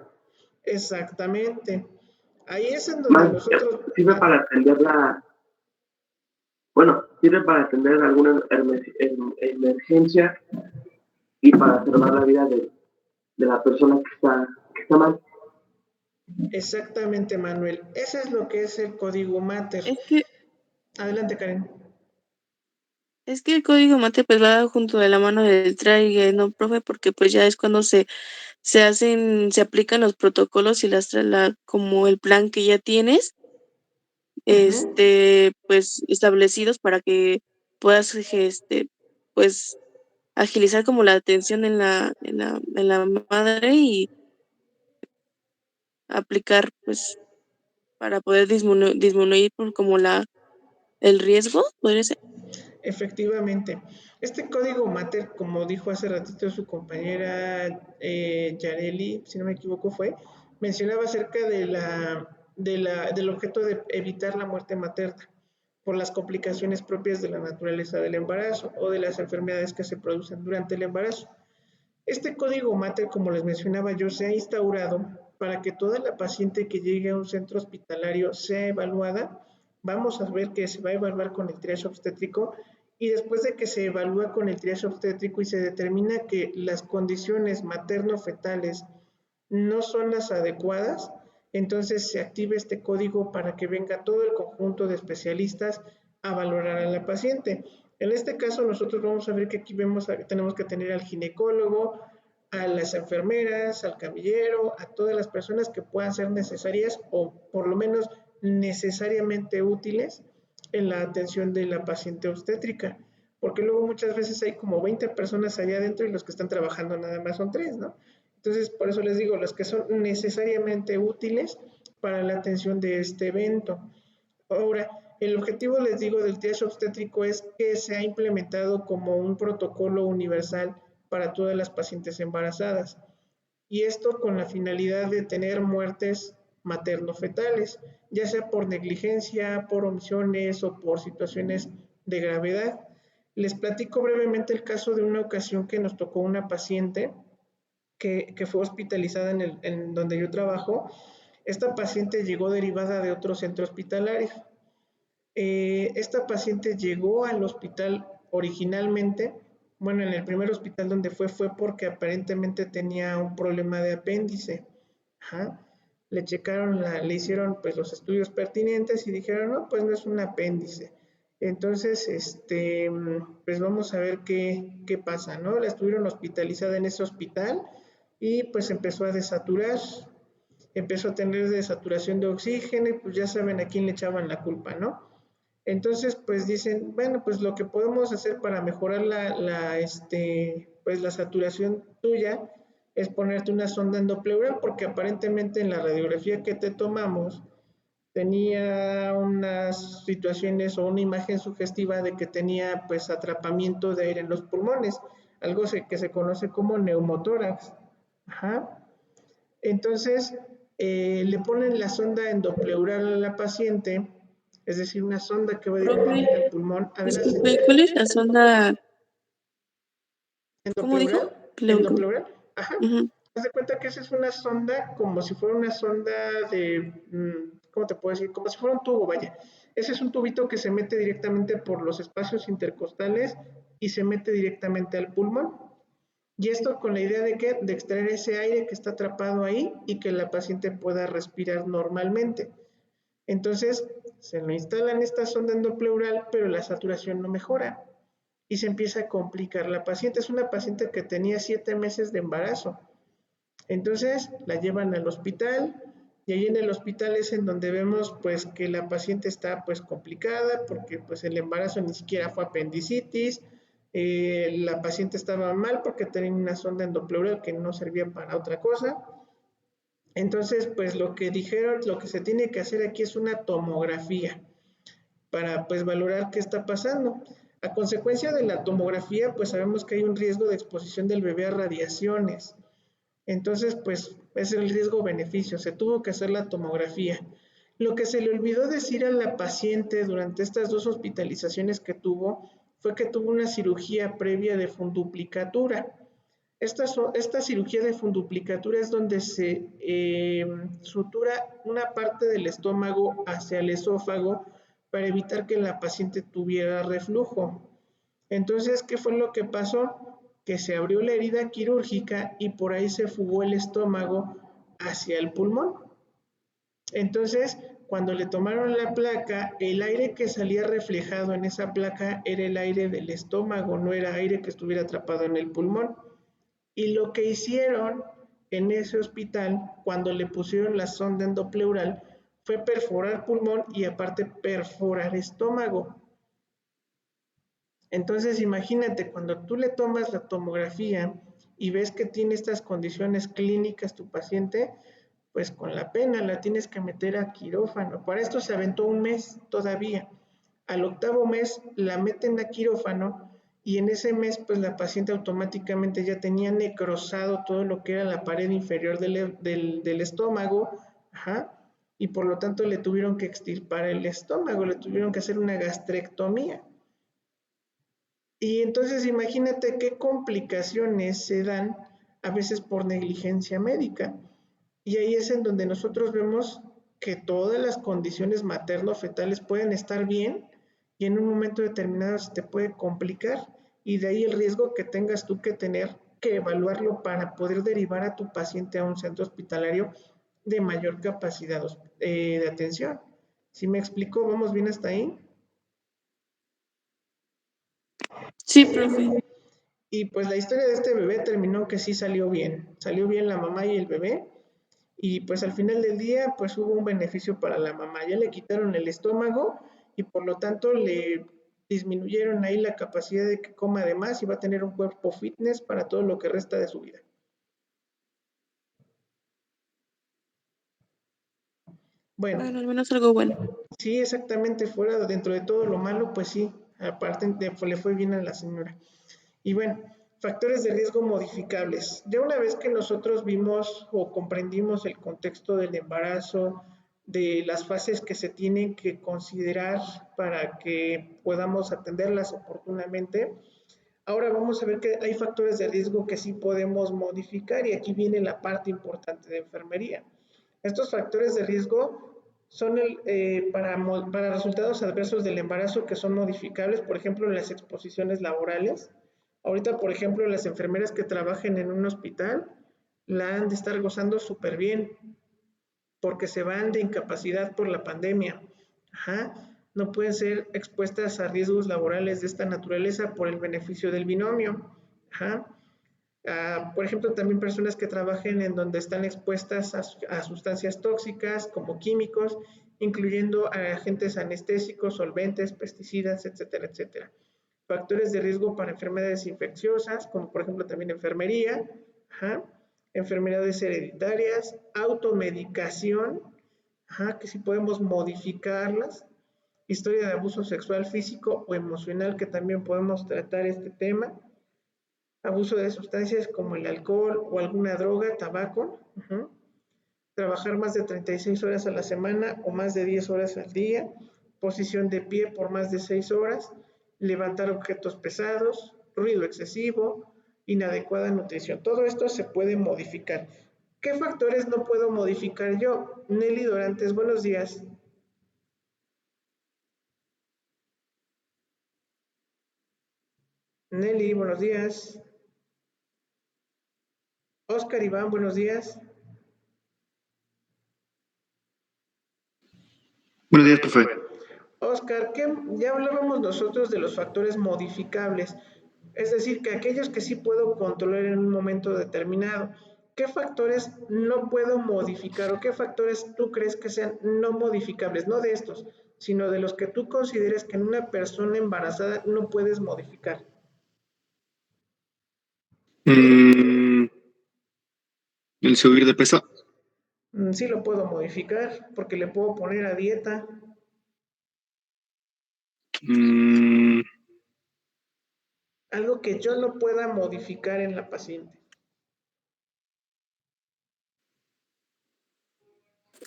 Exactamente. Ahí es en donde nosotros... Sirve para atender sirve para atender alguna emergencia y para salvar la vida de la persona que está mal. Exactamente, Manuel. Eso es lo que es el código mater. Adelante, Karen. Es que el código mate pues va junto de la mano del TRAIGE, ¿no, profe? Porque pues ya es cuando se aplican los protocolos y como el plan que ya tienes, pues establecidos para que puedas, pues agilizar como la atención en la madre y aplicar pues para poder disminuir como el riesgo, ¿podría ser? Efectivamente. Este código mater, como dijo hace ratito su compañera Yareli, si no me equivoco mencionaba acerca del objeto de evitar la muerte materna. por las complicaciones propias de la naturaleza del embarazo o de las enfermedades que se producen durante el embarazo. Este código Mater, como les mencionaba yo, se ha instaurado para que toda la paciente que llegue a un centro hospitalario sea evaluada. Vamos a ver que se va a evaluar con el triage obstétrico y después de que se evalúa con el triage obstétrico y se determina que las condiciones materno-fetales no son las adecuadas, entonces se activa este código para que venga todo el conjunto de especialistas a valorar a la paciente. En este caso nosotros vamos a ver que aquí tenemos que tener al ginecólogo, a las enfermeras, al camillero, a todas las personas que puedan ser necesarias o por lo menos necesariamente útiles en la atención de la paciente obstétrica, porque luego muchas veces hay como 20 personas allá adentro y los que están trabajando nada más son 3, ¿no? Entonces, por eso les digo, los que son necesariamente útiles para la atención de este evento. Ahora, el objetivo, les digo, del triage obstétrico es que se ha implementado como un protocolo universal para todas las pacientes embarazadas. Y esto con la finalidad de tener muertes materno-fetales, ya sea por negligencia, por omisiones o por situaciones de gravedad. Les platico brevemente el caso de una ocasión que nos tocó una paciente que fue hospitalizada en donde yo trabajo. Esta paciente llegó derivada de otro centro hospitalario. Esta paciente llegó al hospital originalmente, bueno, en el primer hospital donde fue porque aparentemente tenía un problema de apéndice. Ajá. Le checaron, le hicieron pues los estudios pertinentes y dijeron, no, pues no es un apéndice. Entonces, pues vamos a ver qué pasa, ¿no? La estuvieron hospitalizada en ese hospital y pues empezó a desaturar, empezó a tener desaturación de oxígeno y pues ya saben a quién le echaban la culpa, ¿no? Entonces, pues dicen, bueno, pues lo que podemos hacer para mejorar pues la saturación tuya es ponerte una sonda endopleural, porque aparentemente en la radiografía que te tomamos tenía unas situaciones o una imagen sugestiva de que tenía pues atrapamiento de aire en los pulmones, algo que se conoce como neumotórax. Ajá. Entonces, le ponen la sonda endopleural a la paciente, es decir, una sonda que va directamente al pulmón. Disculpe, ¿cuál es la sonda? ¿Cómo dijo? Endopleural. Ajá. Haz de cuenta que esa es una sonda como si fuera una sonda de, ¿cómo te puedo decir? Como si fuera un tubo, vaya. Ese es un tubito que se mete directamente por los espacios intercostales y se mete directamente al pulmón. Y esto con la idea de que de extraer ese aire que está atrapado ahí y que la paciente pueda respirar normalmente. Entonces, se le instalan esta sonda endopleural, pero la saturación no mejora y se empieza a complicar. La paciente es una paciente que tenía 7 meses de embarazo. Entonces, la llevan al hospital y ahí en el hospital es en donde vemos pues que la paciente está pues complicada porque pues el embarazo ni siquiera fue apendicitis. La paciente estaba mal porque tenía una sonda endopleural que no servía para otra cosa. Entonces, pues lo que dijeron, lo que se tiene que hacer aquí es una tomografía para pues valorar qué está pasando. A consecuencia de la tomografía, pues sabemos que hay un riesgo de exposición del bebé a radiaciones. Entonces, pues es el riesgo-beneficio, se tuvo que hacer la tomografía. Lo que se le olvidó decir a la paciente durante estas 2 hospitalizaciones que tuvo fue que tuvo una cirugía previa de funduplicatura. Esta cirugía de funduplicatura es donde se sutura una parte del estómago hacia el esófago para evitar que la paciente tuviera reflujo. Entonces, ¿qué fue lo que pasó? Que se abrió la herida quirúrgica y por ahí se fugó el estómago hacia el pulmón. Entonces, cuando le tomaron la placa, el aire que salía reflejado en esa placa era el aire del estómago, no era aire que estuviera atrapado en el pulmón. Y lo que hicieron en ese hospital, cuando le pusieron la sonda endopleural, fue perforar pulmón y aparte perforar estómago. Entonces, imagínate, cuando tú le tomas la tomografía y ves que tiene estas condiciones clínicas tu paciente, pues con la pena la tienes que meter a quirófano. Para esto se aventó 1 mes todavía. Al 8º mes la meten a quirófano y en ese mes pues la paciente automáticamente ya tenía necrosado todo lo que era la pared inferior del estómago. Ajá. y por lo tanto le tuvieron que extirpar el estómago, le tuvieron que hacer una gastrectomía. Y entonces imagínate qué complicaciones se dan a veces por negligencia médica. Y ahí es en donde nosotros vemos que todas las condiciones materno-fetales pueden estar bien y en un momento determinado se te puede complicar, y de ahí el riesgo que tengas tú que tener que evaluarlo para poder derivar a tu paciente a un centro hospitalario de mayor capacidad de atención. ¿Sí me explico? ¿Vamos bien hasta ahí? Sí, profe. Y pues la historia de este bebé terminó que sí salió bien la mamá y el bebé, y pues al final del día pues hubo un beneficio para la mamá, ya le quitaron el estómago y por lo tanto le disminuyeron ahí la capacidad de que coma de más y va a tener un cuerpo fitness para todo lo que resta de su vida. Bueno, al menos algo bueno. Sí, exactamente, fuera dentro de todo lo malo, pues sí, aparte le fue bien a la señora. Y bueno, factores de riesgo modificables. Ya una vez que nosotros vimos o comprendimos el contexto del embarazo, de las fases que se tienen que considerar para que podamos atenderlas oportunamente, ahora vamos a ver que hay factores de riesgo que sí podemos modificar, y aquí viene la parte importante de enfermería. Estos factores de riesgo son para resultados adversos del embarazo que son modificables, por ejemplo, en las exposiciones laborales. Ahorita, por ejemplo, las enfermeras que trabajen en un hospital la han de estar gozando súper bien porque se van de incapacidad por la pandemia. Ajá. No pueden ser expuestas a riesgos laborales de esta naturaleza por el beneficio del binomio. Ajá. Por ejemplo, también personas que trabajen en donde están expuestas a sustancias tóxicas como químicos, incluyendo agentes anestésicos, solventes, pesticidas, etcétera, etcétera. Factores de riesgo para enfermedades infecciosas, como por ejemplo también enfermería, ajá, enfermedades hereditarias, automedicación, ajá, que si podemos modificarlas, historia de abuso sexual físico o emocional, que también podemos tratar este tema, abuso de sustancias como el alcohol o alguna droga, tabaco, trabajar más de 36 horas a la semana o más de 10 horas al día, posición de pie por más de 6 horas, levantar objetos pesados, ruido excesivo, inadecuada nutrición. Todo esto se puede modificar. ¿Qué factores no puedo modificar yo? Nelly Dorantes, buenos días. Nelly, buenos días. Oscar Iván, buenos días. Buenos días, profe. Oscar, ya hablábamos nosotros de los factores modificables, es decir, que aquellos que sí puedo controlar en un momento determinado. ¿Qué factores no puedo modificar o qué factores tú crees que sean no modificables? No de estos, sino de los que tú consideres que en una persona embarazada no puedes modificar. ¿El subir de peso? Sí lo puedo modificar porque le puedo poner a dieta. Algo que yo no pueda modificar en la paciente.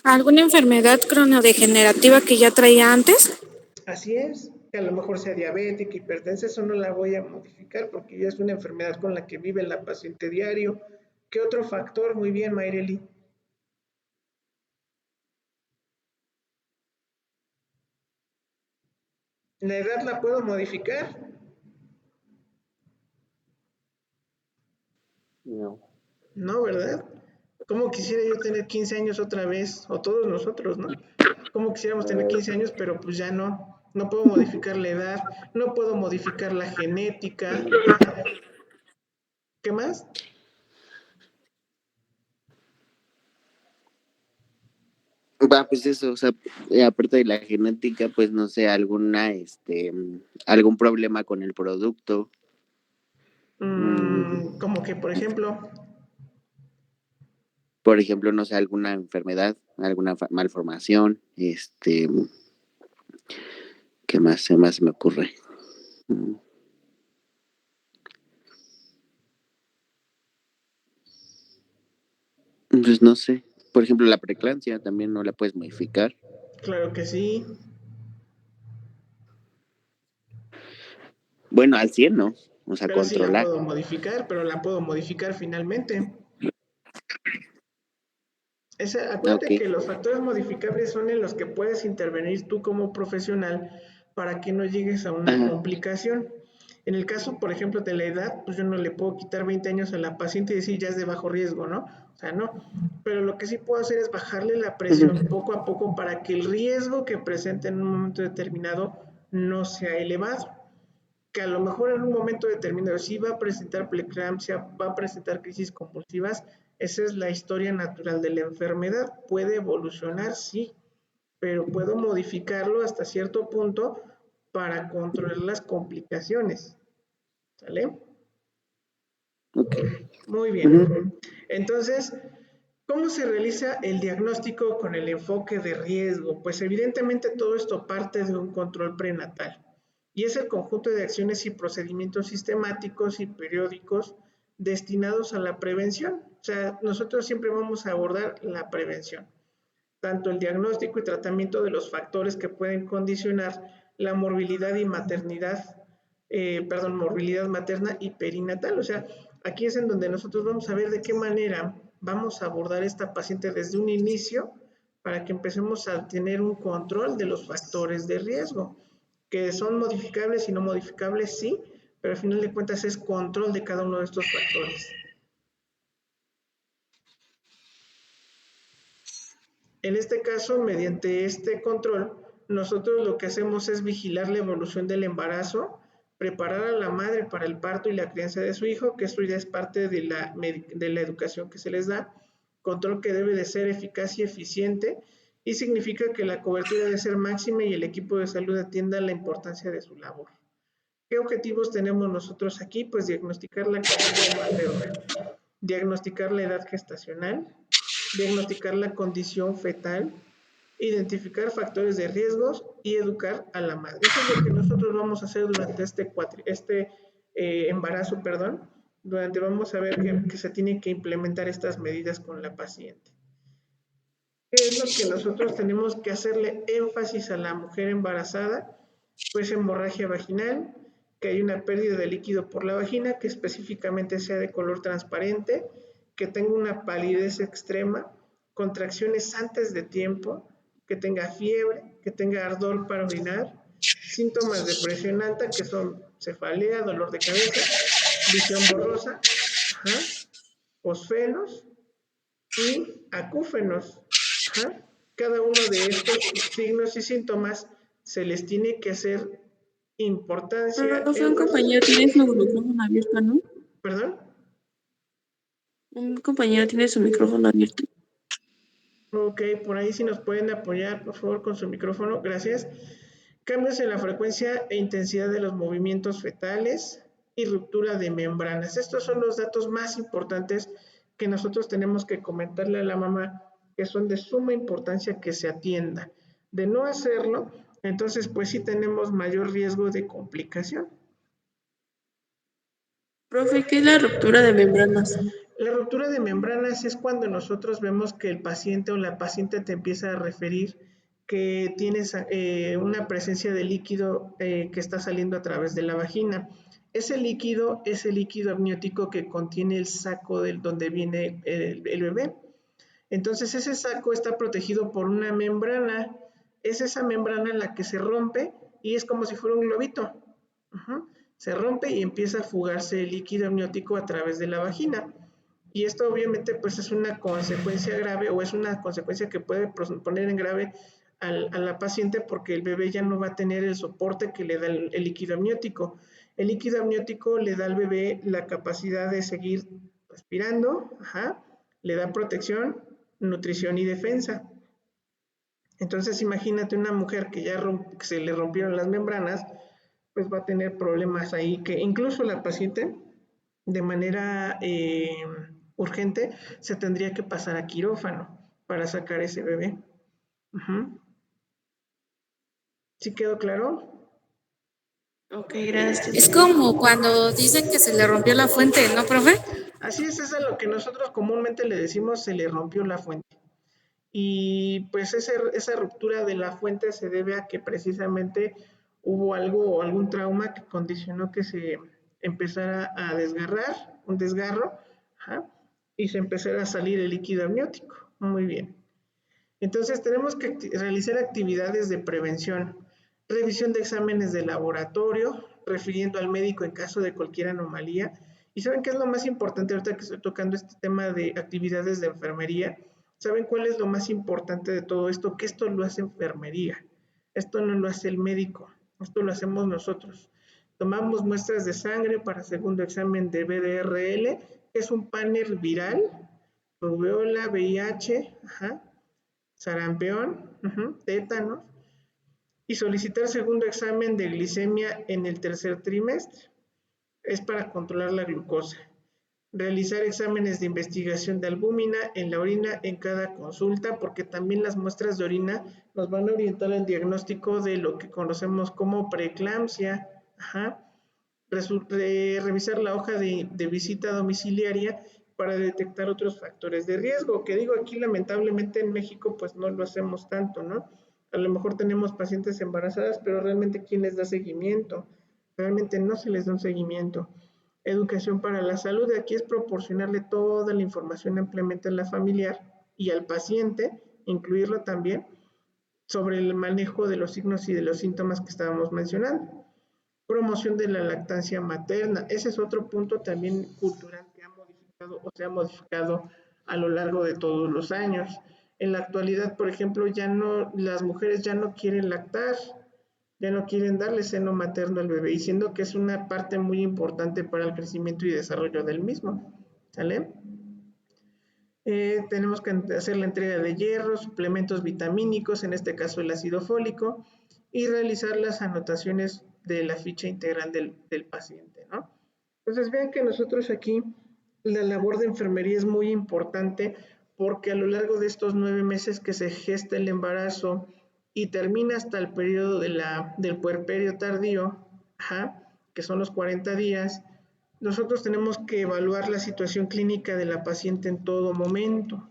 ¿Alguna enfermedad cronodegenerativa que ya traía antes? Así es, que a lo mejor sea diabética, hipertensa, eso no la voy a modificar porque ya es una enfermedad con la que vive la paciente diario. ¿Qué otro factor? Muy bien, Mayreli. ¿La edad la puedo modificar? No. No, ¿verdad? ¿Cómo quisiera yo tener 15 años otra vez? O todos nosotros, ¿no? ¿Cómo quisiéramos tener 15 años? Pero pues ya no. No puedo modificar la edad, no puedo modificar la genética. ¿Qué más? Va, pues eso, o sea, aparte de la genética, pues no sé, algún problema con el producto. Como que, por ejemplo, no sé, alguna enfermedad, alguna malformación, ¿qué más se me ocurre? Pues no sé. Por ejemplo, la preeclampsia también no la puedes modificar. Claro que sí. Bueno, al 100 no, o sea, Pero sí la controlar. puedo modificar, pero la puedo modificar finalmente. Acuérdate que los factores modificables son en los que puedes intervenir tú como profesional para que no llegues a una complicación. En el caso, por ejemplo, de la edad, pues yo no le puedo quitar 20 años a la paciente y decir ya es de bajo riesgo, ¿no? O sea, no. Pero lo que sí puedo hacer es bajarle la presión poco a poco para que el riesgo que presente en un momento determinado no sea elevado. Que a lo mejor en un momento determinado sí va a presentar preeclampsia, va a presentar crisis convulsivas, esa es la historia natural de la enfermedad. Puede evolucionar, sí, pero puedo modificarlo hasta cierto punto para controlar las complicaciones. ¿Sale? Ok. Muy bien. Entonces, ¿cómo se realiza el diagnóstico con el enfoque de riesgo? Pues evidentemente todo esto parte de un control prenatal y es el conjunto de acciones y procedimientos sistemáticos y periódicos destinados a la prevención. O sea, nosotros siempre vamos a abordar la prevención, tanto el diagnóstico y tratamiento de los factores que pueden condicionar la morbilidad y maternidad, morbilidad materna y perinatal. O sea, aquí es en donde nosotros vamos a ver de qué manera vamos a abordar a esta paciente desde un inicio para que empecemos a tener un control de los factores de riesgo, que son modificables y no modificables, sí, pero al final de cuentas es control de cada uno de estos factores. En este caso, mediante este control, nosotros lo que hacemos es vigilar la evolución del embarazo, preparar a la madre para el parto y la crianza de su hijo, que esto ya es parte de la educación que se les da, control que debe de ser eficaz y eficiente, y significa que la cobertura debe ser máxima y el equipo de salud atienda la importancia de su labor. ¿Qué objetivos tenemos nosotros aquí? Pues diagnosticar la condición materna, diagnosticar la edad gestacional, diagnosticar la condición fetal, identificar factores de riesgos y educar a la madre. Eso es lo que nosotros vamos a hacer durante este embarazo, donde vamos a ver que se tienen que implementar estas medidas con la paciente. ¿Qué es lo que nosotros tenemos que hacerle énfasis a la mujer embarazada? Pues hemorragia vaginal, que hay una pérdida de líquido por la vagina, que específicamente sea de color transparente, que tenga una palidez extrema, contracciones antes de tiempo, que tenga fiebre, que tenga ardor para orinar, síntomas de presión alta, que son cefalea, dolor de cabeza, visión borrosa, fosfenos y acúfenos. Cada uno de estos signos y síntomas se les tiene que hacer importancia. Profe, un compañero tiene su micrófono abierto, ¿no? ¿Perdón? Un compañero tiene su micrófono abierto. Ok, por ahí si nos pueden apoyar, por favor, con su micrófono. Gracias. Cambios en la frecuencia e intensidad de los movimientos fetales y ruptura de membranas. Estos son los datos más importantes que nosotros tenemos que comentarle a la mamá, que son de suma importancia que se atienda. De no hacerlo, entonces pues sí tenemos mayor riesgo de complicación. Profe, ¿qué es la ruptura de membranas? La ruptura de membranas es cuando nosotros vemos que el paciente o la paciente te empieza a referir que tienes una presencia de líquido que está saliendo a través de la vagina. Ese líquido es el líquido amniótico que contiene el saco donde viene el bebé. Entonces ese saco está protegido por una membrana. Es esa membrana la que se rompe y es como si fuera un globito. Se rompe y empieza a fugarse el líquido amniótico a través de la vagina. Y esto obviamente pues es una consecuencia grave o es una consecuencia que puede poner en grave a la paciente porque el bebé ya no va a tener el soporte que le da el líquido amniótico. El líquido amniótico le da al bebé la capacidad de seguir respirando, le da protección, nutrición y defensa. Entonces imagínate una mujer que ya que se le rompieron las membranas, pues va a tener problemas ahí que incluso la paciente de manera urgente se tendría que pasar a quirófano para sacar ese bebé. ¿Sí quedó claro? Ok, gracias. Es como cuando dicen que se le rompió la fuente, ¿no, profe? Así es a lo que nosotros comúnmente le decimos se le rompió la fuente. y pues esa ruptura de la fuente se debe a que precisamente hubo algo o algún trauma que condicionó que se empezara a desgarrar, un desgarro, ajá, y se empezara a salir el líquido amniótico. Muy bien. Entonces tenemos que realizar actividades de prevención, revisión de exámenes de laboratorio, refiriendo al médico en caso de cualquier anomalía. ¿Y saben qué es lo más importante ahorita que estoy tocando este tema de actividades de enfermería? ¿Saben cuál es lo más importante de todo esto? Que esto lo hace enfermería. Esto no lo hace el médico, esto lo hacemos nosotros. Tomamos muestras de sangre para segundo examen de BDRL, que es un panel viral, rubéola, VIH, ajá, sarampión, tétanos, y solicitar segundo examen de glicemia en el tercer trimestre. Es para controlar la glucosa. Realizar exámenes de investigación de albúmina en la orina en cada consulta, porque también las muestras de orina nos van a orientar al diagnóstico de lo que conocemos como preeclampsia. Ajá. Revisar la hoja de visita domiciliaria para detectar otros factores de riesgo, que digo aquí lamentablemente en México pues no lo hacemos tanto, ¿no? A lo mejor tenemos pacientes embarazadas, pero realmente ¿quién les da seguimiento? Realmente no se les da un seguimiento. Educación para la salud, aquí es proporcionarle toda la información ampliamente a la familiar y al paciente, incluirlo también sobre el manejo de los signos y de los síntomas que estábamos mencionando. Promoción de la lactancia materna, ese es otro punto también cultural que ha modificado o se ha modificado a lo largo de todos los años. En la actualidad, por ejemplo, las mujeres ya no quieren lactar, ya no quieren darle seno materno al bebé, y siendo que es una parte muy importante para el crecimiento y desarrollo del mismo, ¿sale? Tenemos que hacer la entrega de hierro, suplementos vitamínicos, en este caso el ácido fólico, y realizar las anotaciones de la ficha integral del paciente, ¿no? Entonces vean que nosotros aquí la labor de enfermería es muy importante porque a lo largo de estos 9 meses que se gesta el embarazo y termina hasta el periodo del puerperio tardío, ajá, que son los 40 días, nosotros tenemos que evaluar la situación clínica de la paciente en todo momento.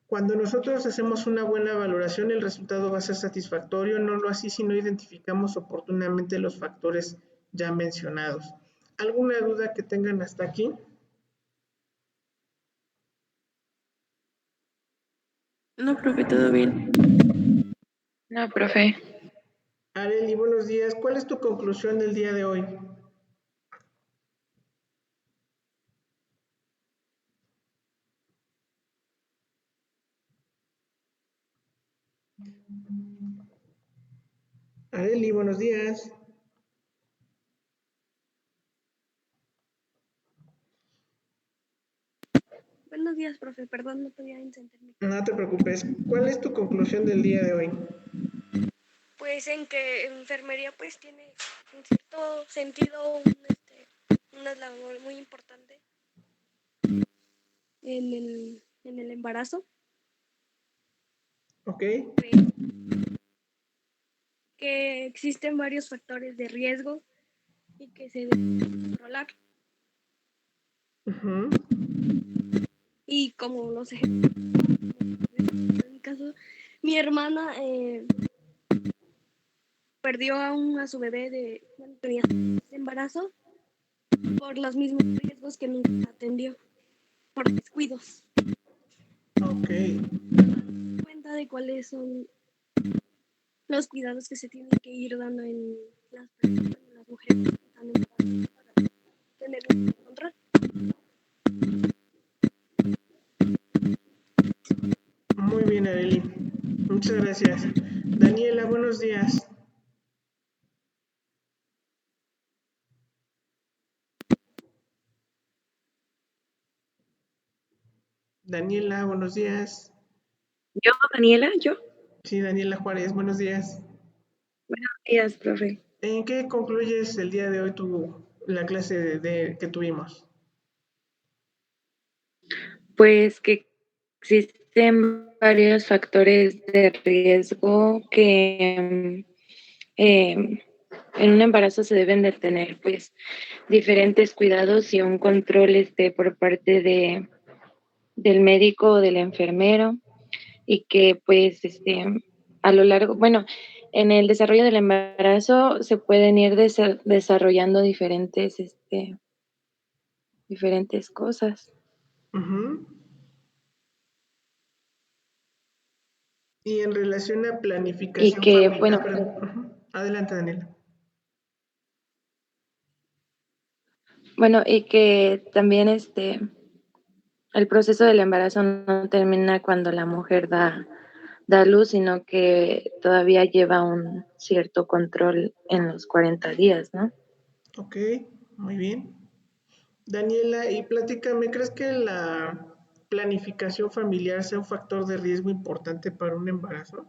Cuando nosotros hacemos una buena valoración, el resultado va a ser satisfactorio, no lo así si no identificamos oportunamente los factores ya mencionados. ¿Alguna duda que tengan hasta aquí? No, profe, todo bien. No, profe. Areli, buenos días. ¿Cuál es tu conclusión del día de hoy? Areli, buenos días. Buenos días, profe. Perdón, no podía encenderme. No te preocupes. ¿Cuál es tu conclusión del día de hoy? Pues en que enfermería pues tiene en cierto sentido una labor muy importante en el embarazo. Ok. Que existen varios factores de riesgo y que se deben controlar. Y como los ejemplos, en mi caso, mi hermana perdió a su bebé tenía embarazo por los mismos riesgos que nunca atendió, por descuidos. Ok. Cuenta de cuáles son los cuidados que se tienen que ir dando en las personas, en las mujeres que están embarazadas para tener un control. Muy bien, Areli. Muchas gracias. Daniela, buenos días. Daniela, buenos días. ¿Yo, Daniela? ¿Yo? Sí, Daniela Juárez, buenos días. Buenos días, profe. ¿En qué concluyes el día de hoy la clase que tuvimos? Pues que existen varios factores de riesgo que en un embarazo se deben de tener pues diferentes cuidados y un control por parte del médico o del enfermero, y que pues a lo largo, bueno, en el desarrollo del embarazo se pueden ir desarrollando diferentes cosas. Ujú. Y en relación a Y planificación que, familiar, bueno, perdón. Ujú. Adelante, Daniela. bueno, y que también el proceso del embarazo no termina cuando la mujer da luz, sino que todavía lleva un cierto control en los 40 días, ¿no? Ok, muy bien. Daniela, y platícame, ¿crees que la planificación familiar sea un factor de riesgo importante para un embarazo?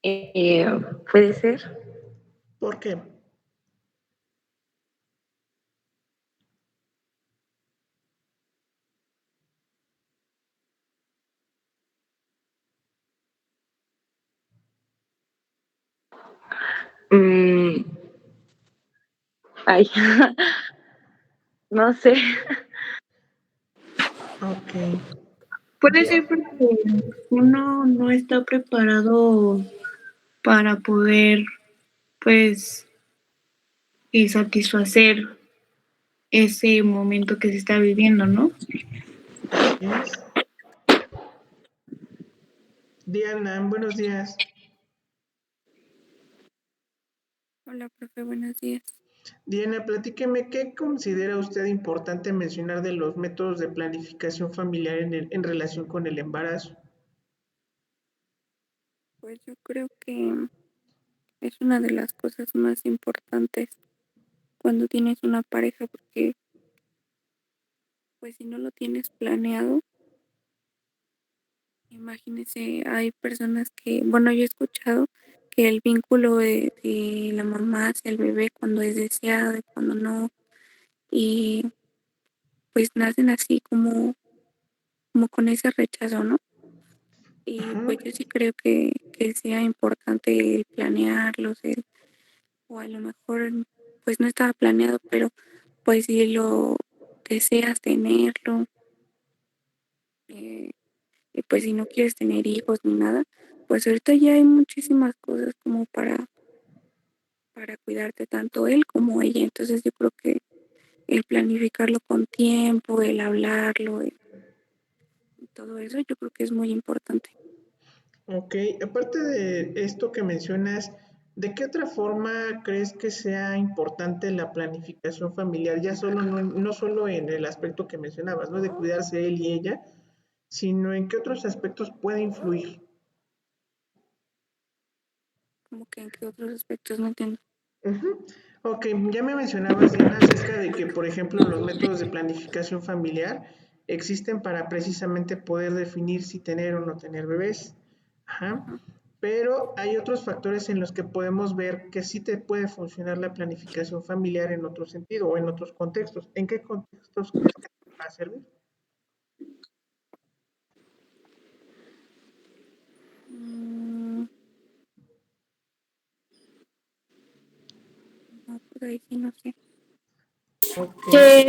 Eh, Puede ser. ¿Por qué? Mm, ay, no sé. Ok. Puede ser porque uno no está preparado para poder, pues, satisfacer ese momento que se está viviendo, ¿no? Así es. Diana, buenos días. Hola, profe, buenos días. Diana, platíqueme, ¿qué considera usted importante mencionar de los métodos de planificación familiar en relación con el embarazo? Pues yo creo que es una de las cosas más importantes cuando tienes una pareja, porque pues si no lo tienes planeado, imagínese, hay personas que, bueno, yo he escuchado que el vínculo de la mamá hacia el bebé cuando es deseado y cuando no, y pues nacen así como con ese rechazo, ¿no? Y Ajá. pues yo sí creo que sea importante el planearlos, o a lo mejor pues no estaba planeado, pero pues si lo deseas tenerlo, eh, y pues si no quieres tener hijos ni nada, pues ahorita ya hay muchísimas cosas como para cuidarte tanto él como ella. Entonces yo creo que el planificarlo con tiempo, el hablarlo, todo eso, yo creo que es muy importante. Ok, aparte de esto que mencionas, ¿de qué otra forma crees que sea importante la planificación familiar? Ya solo no solo en el aspecto que mencionabas, ¿no? De cuidarse él y ella, sino en qué otros aspectos puede influir. Como que en qué otros aspectos no entiendo. Ujú. Ok, ya me mencionabas, Diana, acerca de que, por ejemplo, los métodos de planificación familiar existen para precisamente poder definir si tener o no tener bebés. Ajá. Pero hay otros factores en los que podemos ver que sí te puede funcionar la planificación familiar en otro sentido o en otros contextos. ¿En qué contextos crees que te va a servir? Mm, no, pues ahí sí no sé. Ok.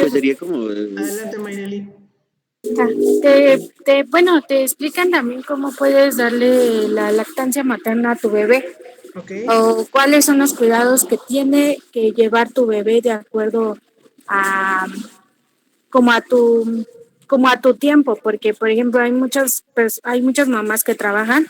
Pues sería como, Adelante, Mayreli. Bueno, te explican también cómo puedes darle la lactancia materna a tu bebé Ok. o cuáles son los cuidados que tiene que llevar tu bebé de acuerdo a como a tu como a tu tiempo, porque por ejemplo hay muchas mamás que trabajan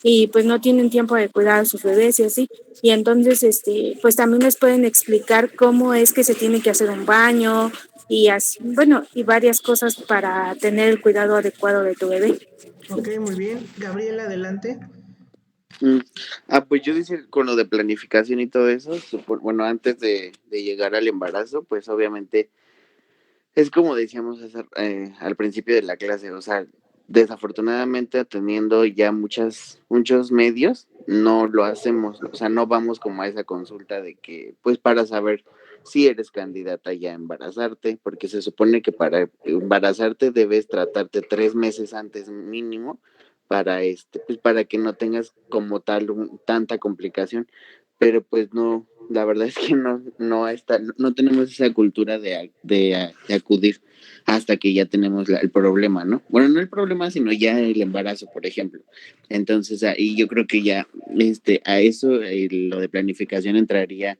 y pues no tienen tiempo de cuidar a sus bebés y así, y entonces pues también les pueden explicar cómo es que se tiene que hacer un baño y así, bueno, y varias cosas para tener el cuidado adecuado de tu bebé. Ok, muy bien. Gabriela, adelante. mm, pues yo decía con lo de planificación y todo eso, bueno, antes de llegar al embarazo, pues obviamente es como decíamos al principio de la clase, o sea, desafortunadamente teniendo ya muchos medios, no lo hacemos, o sea, no vamos como a esa consulta de que, pues para saber si eres candidata ya a embarazarte, porque se supone que para embarazarte debes tratarte 3 meses antes mínimo pues para que no tengas como tal tanta complicación, pero pues no, la verdad es que no tenemos esa cultura de acudir hasta que ya tenemos el problema, ¿no? Bueno, no el problema, sino ya el embarazo, por ejemplo. Entonces, ahí yo creo que ya a eso lo de planificación entraría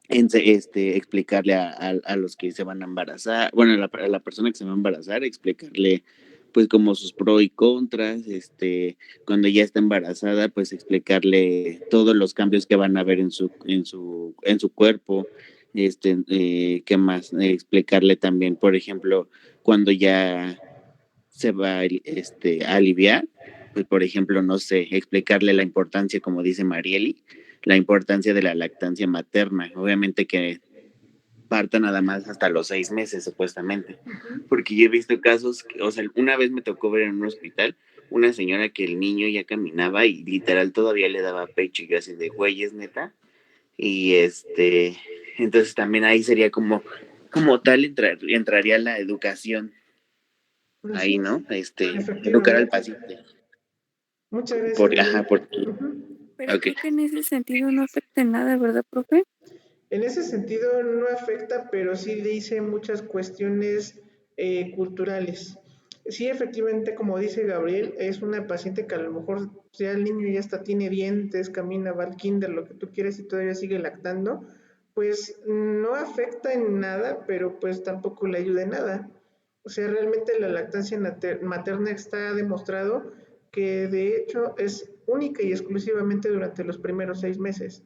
en explicarle a los que se van a embarazar, bueno, a la persona que se va a embarazar, explicarle pues como sus pros y contras, cuando ya está embarazada, pues explicarle todos los cambios que van a haber en su cuerpo, qué más, explicarle también, por ejemplo, cuando ya se va a aliviar, pues por ejemplo, no sé, explicarle la importancia, como dice Marieli, la importancia de la lactancia materna. Obviamente que parta nada más hasta los 6 meses, supuestamente. Porque yo he visto casos, o sea, una vez me tocó ver en un hospital una señora que el niño ya caminaba y literal todavía le daba pecho y yo así de güeyes, neta. Y entonces también ahí sería como tal entraría la educación ahí, ¿no? Educar al Efectivamente. paciente. Muchas gracias, Gabriel. Pero Ok. creo que en ese sentido no afecta en nada, ¿verdad, profe? En ese sentido no afecta, pero sí dice muchas cuestiones culturales. Sí, efectivamente, como dice Gabriel, es una paciente que a lo mejor ya el niño ya hasta tiene dientes, camina, va al kinder, lo que tú quieres y todavía sigue lactando, pues no afecta en nada, pero pues tampoco le ayuda en nada. O sea, realmente la lactancia materna está demostrado que de hecho es única y exclusivamente durante los primeros 6 meses.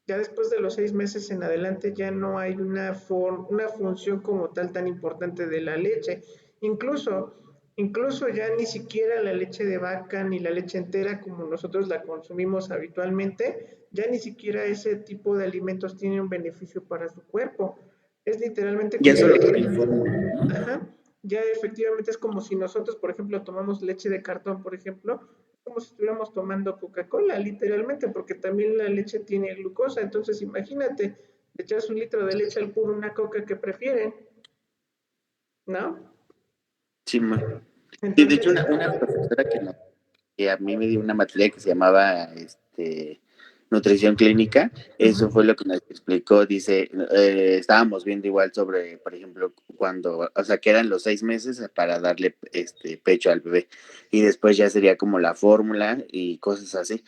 Ya después de los 6 meses en adelante ya no hay una función como tal tan importante de la leche. Incluso, incluso ya ni siquiera la leche de vaca ni la leche entera como nosotros la consumimos habitualmente, ya ni siquiera ese tipo de alimentos tiene un beneficio para su cuerpo. Es literalmente Ya como solo con la fórmula. ajá, ya efectivamente es como si nosotros, por ejemplo, tomamos leche de cartón, por ejemplo, como si estuviéramos tomando Coca-Cola, literalmente, porque también la leche tiene glucosa. Entonces, imagínate, le echas un litro de leche al puro, una coca que prefieren, ¿no? Sí, y de hecho Entonces, una profesora que a mí me dio una materia que se llamaba nutrición clínica, eso fue lo que nos explicó, dice, estábamos viendo igual sobre, por ejemplo, cuando, o sea, que eran los 6 meses para darle pecho al bebé, y después ya sería como la fórmula y cosas así.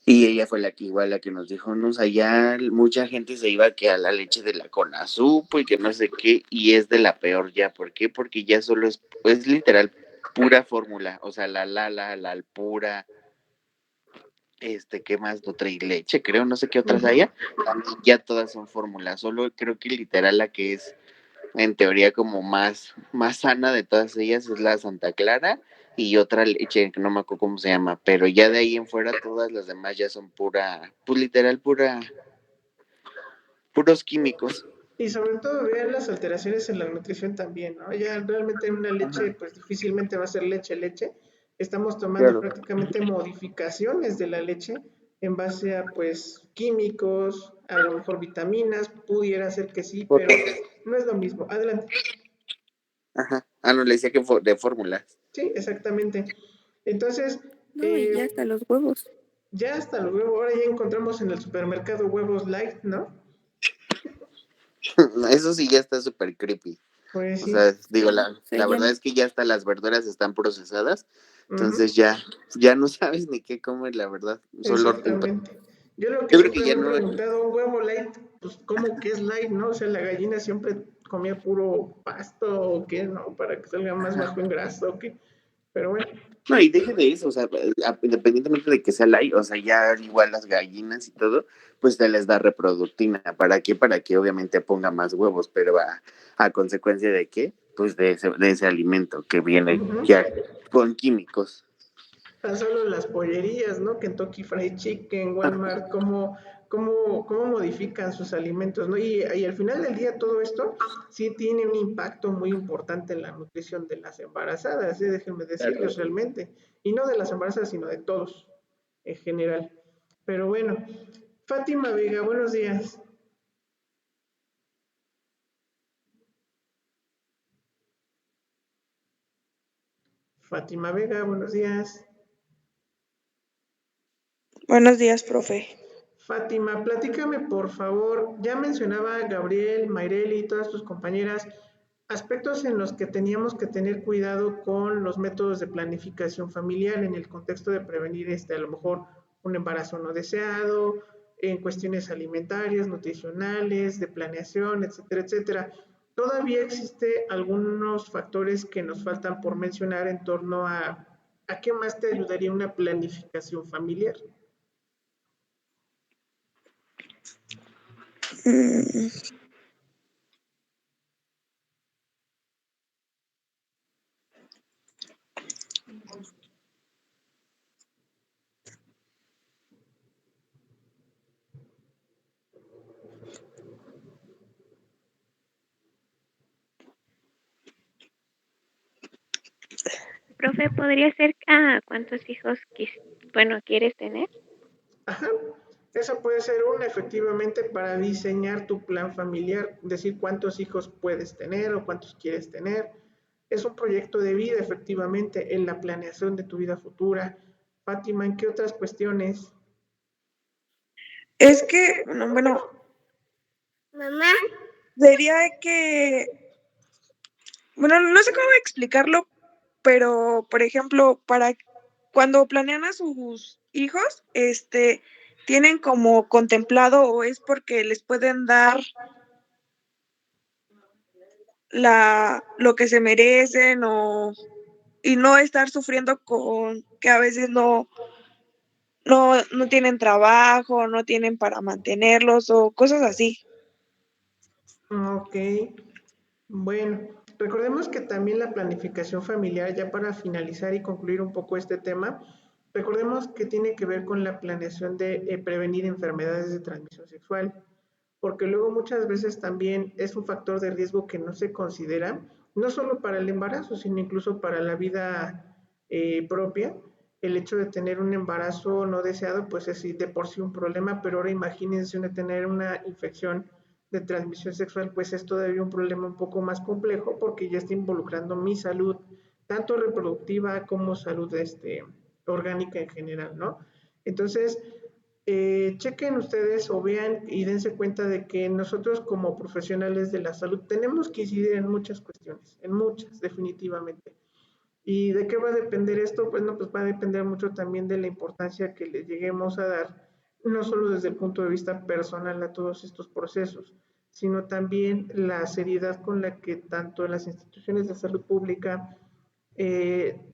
Y ella fue la que nos dijo, no, o sea, ya mucha gente se iba que a la leche de la Conasupo y que no sé qué, y es de la peor ya. ¿Por qué? Porque ya solo es literal pura fórmula, o sea, la Alpura, ¿qué más? Nutrileche, creo, no sé qué otras haya, también ya todas son fórmulas, solo creo que literal la que es en teoría como más sana de todas ellas es la Santa Clara y otra leche que no me acuerdo cómo se llama, pero ya de ahí en fuera todas las demás ya son pues literal puros químicos. y sobre todo vean las alteraciones en la nutrición también, ¿no? Ya realmente una leche, pues difícilmente va a ser leche. Estamos tomando Claro. prácticamente modificaciones de la leche en base a, pues, químicos, a lo mejor vitaminas, pudiera ser que sí, pero no es lo mismo. Adelante. Ajá. No, le decía que de fórmulas. Sí, exactamente. Entonces, No, y ya hasta los huevos. ya hasta los huevos, ahora ya encontramos en el supermercado huevos light, ¿no? Eso sí ya está súper creepy. Pues O sí. sea, digo, sea, la ya verdad es que ya hasta las verduras están procesadas, entonces Ujú, ya no sabes ni qué comer, la verdad. Solo exactamente. Yo lo que yo creo que siempre ya me he no. preguntado, un huevo light, pues, ¿cómo que es light, no? O sea, la gallina siempre comía puro pasto o qué, ¿no? Para que salga más bajo en grasa o qué. Pero bueno. No, y deje de eso, o sea, independientemente de que sea light, o sea, ya igual las gallinas y todo, pues se les da reproductina. ¿Para qué? Para que obviamente ponga más huevos, pero a consecuencia de qué? Pues de ese alimento que viene Ujú. ya con químicos. Tan solo las pollerías, ¿no? Kentucky Fried Chicken, Walmart, cómo modifican sus alimentos, ¿no? Y al final del día todo esto sí tiene un impacto muy importante en la nutrición de las embarazadas, déjenme decirles realmente. Y no de las embarazadas, sino de todos en general. Pero bueno, Fátima Vega, buenos días. Fátima Vega, buenos días. Buenos días, profe. Fátima, platícame por favor, ya mencionaba Gabriel, Mayreli y todas tus compañeras aspectos en los que teníamos que tener cuidado con los métodos de planificación familiar en el contexto de prevenir a lo mejor un embarazo no deseado, en cuestiones alimentarias, nutricionales, de planeación, etcétera, etcétera. Todavía existe algunos factores que nos faltan por mencionar en torno a qué más te ayudaría una planificación familiar. Profe, ¿podría ser cuántos hijos quieres tener? Ajá, esa puede ser una efectivamente para diseñar tu plan familiar, decir cuántos hijos puedes tener o cuántos quieres tener. Es un proyecto de vida efectivamente en la planeación de tu vida futura. Fátima, ¿en qué otras cuestiones? Es que, bueno, Mamá. sería que, bueno, no sé cómo explicarlo, pero, por ejemplo, para cuando planean a sus hijos, tienen como contemplado o es porque les pueden dar lo que se merecen y no estar sufriendo con que a veces no tienen trabajo, no tienen para mantenerlos o cosas así. Ok, bueno, recordemos que también la planificación familiar, ya para finalizar y concluir un poco este tema, recordemos que tiene que ver con la planeación de prevenir enfermedades de transmisión sexual, porque luego muchas veces también es un factor de riesgo que no se considera, no solo para el embarazo, sino incluso para la vida propia. El hecho de tener un embarazo no deseado, pues es de por sí un problema, pero ahora imagínense tener una infección de transmisión sexual, pues es todavía un problema un poco más complejo porque ya está involucrando mi salud, tanto reproductiva como salud orgánica en general, ¿no? Entonces, chequen ustedes o vean y dense cuenta de que nosotros como profesionales de la salud tenemos que incidir en muchas cuestiones, en muchas, definitivamente. ¿Y de qué va a depender esto? Pues no, pues va a depender mucho también de la importancia que le lleguemos a dar, no solo desde el punto de vista personal a todos estos procesos, sino también la seriedad con la que tanto las instituciones de salud pública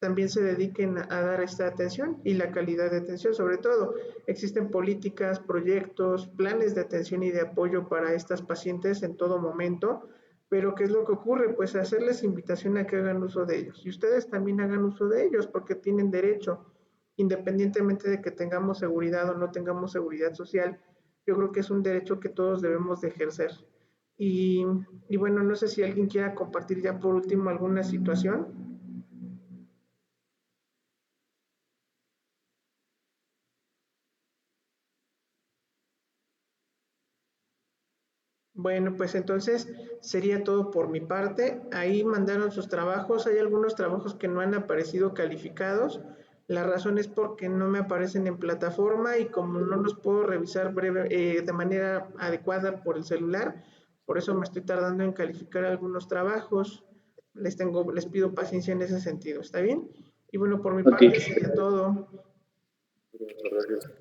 también se dediquen a dar esta atención y la calidad de atención, sobre todo. Existen políticas, proyectos, planes de atención y de apoyo para estas pacientes en todo momento, pero ¿qué es lo que ocurre? Pues hacerles invitación a que hagan uso de ellos y ustedes también hagan uso de ellos porque tienen derecho, independientemente de que tengamos seguridad o no tengamos seguridad social. Yo creo que es un derecho que todos debemos de ejercer. Y, y bueno, no sé si alguien quiera compartir ya por último alguna situación. Bueno, pues entonces sería todo por mi parte. Ahí mandaron sus trabajos. Hay algunos trabajos que no han aparecido calificados. La razón es porque no me aparecen en plataforma y como no los puedo revisar de manera adecuada por el celular, por eso me estoy tardando en calificar algunos trabajos. Les pido paciencia en ese sentido. ¿Está bien? Y bueno, por mi parte sería todo.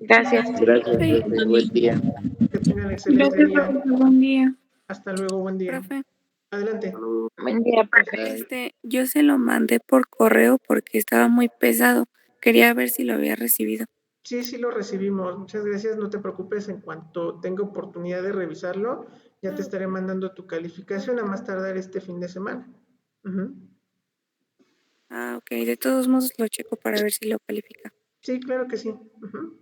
Gracias. Gracias, Sí. profe. Buen día. Que tengan excelente Gracias, día. profesor. Buen día. Hasta luego, buen día. Profe, Adelante. Buen día, profe. Bye. yo se lo mandé por correo porque estaba muy pesado. Quería ver si lo había recibido. Sí, sí lo recibimos. Muchas gracias. No te preocupes. En cuanto tenga oportunidad de revisarlo, ya te estaré mandando tu calificación a más tardar este fin de semana. Ujú. Ok, de todos modos lo checo para ver si lo califica. Sí, claro que sí. Ujú.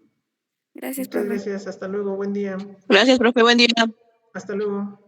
Gracias, Muchas profe. gracias. Hasta luego. Buen día. Gracias, profe. Buen día. Hasta luego.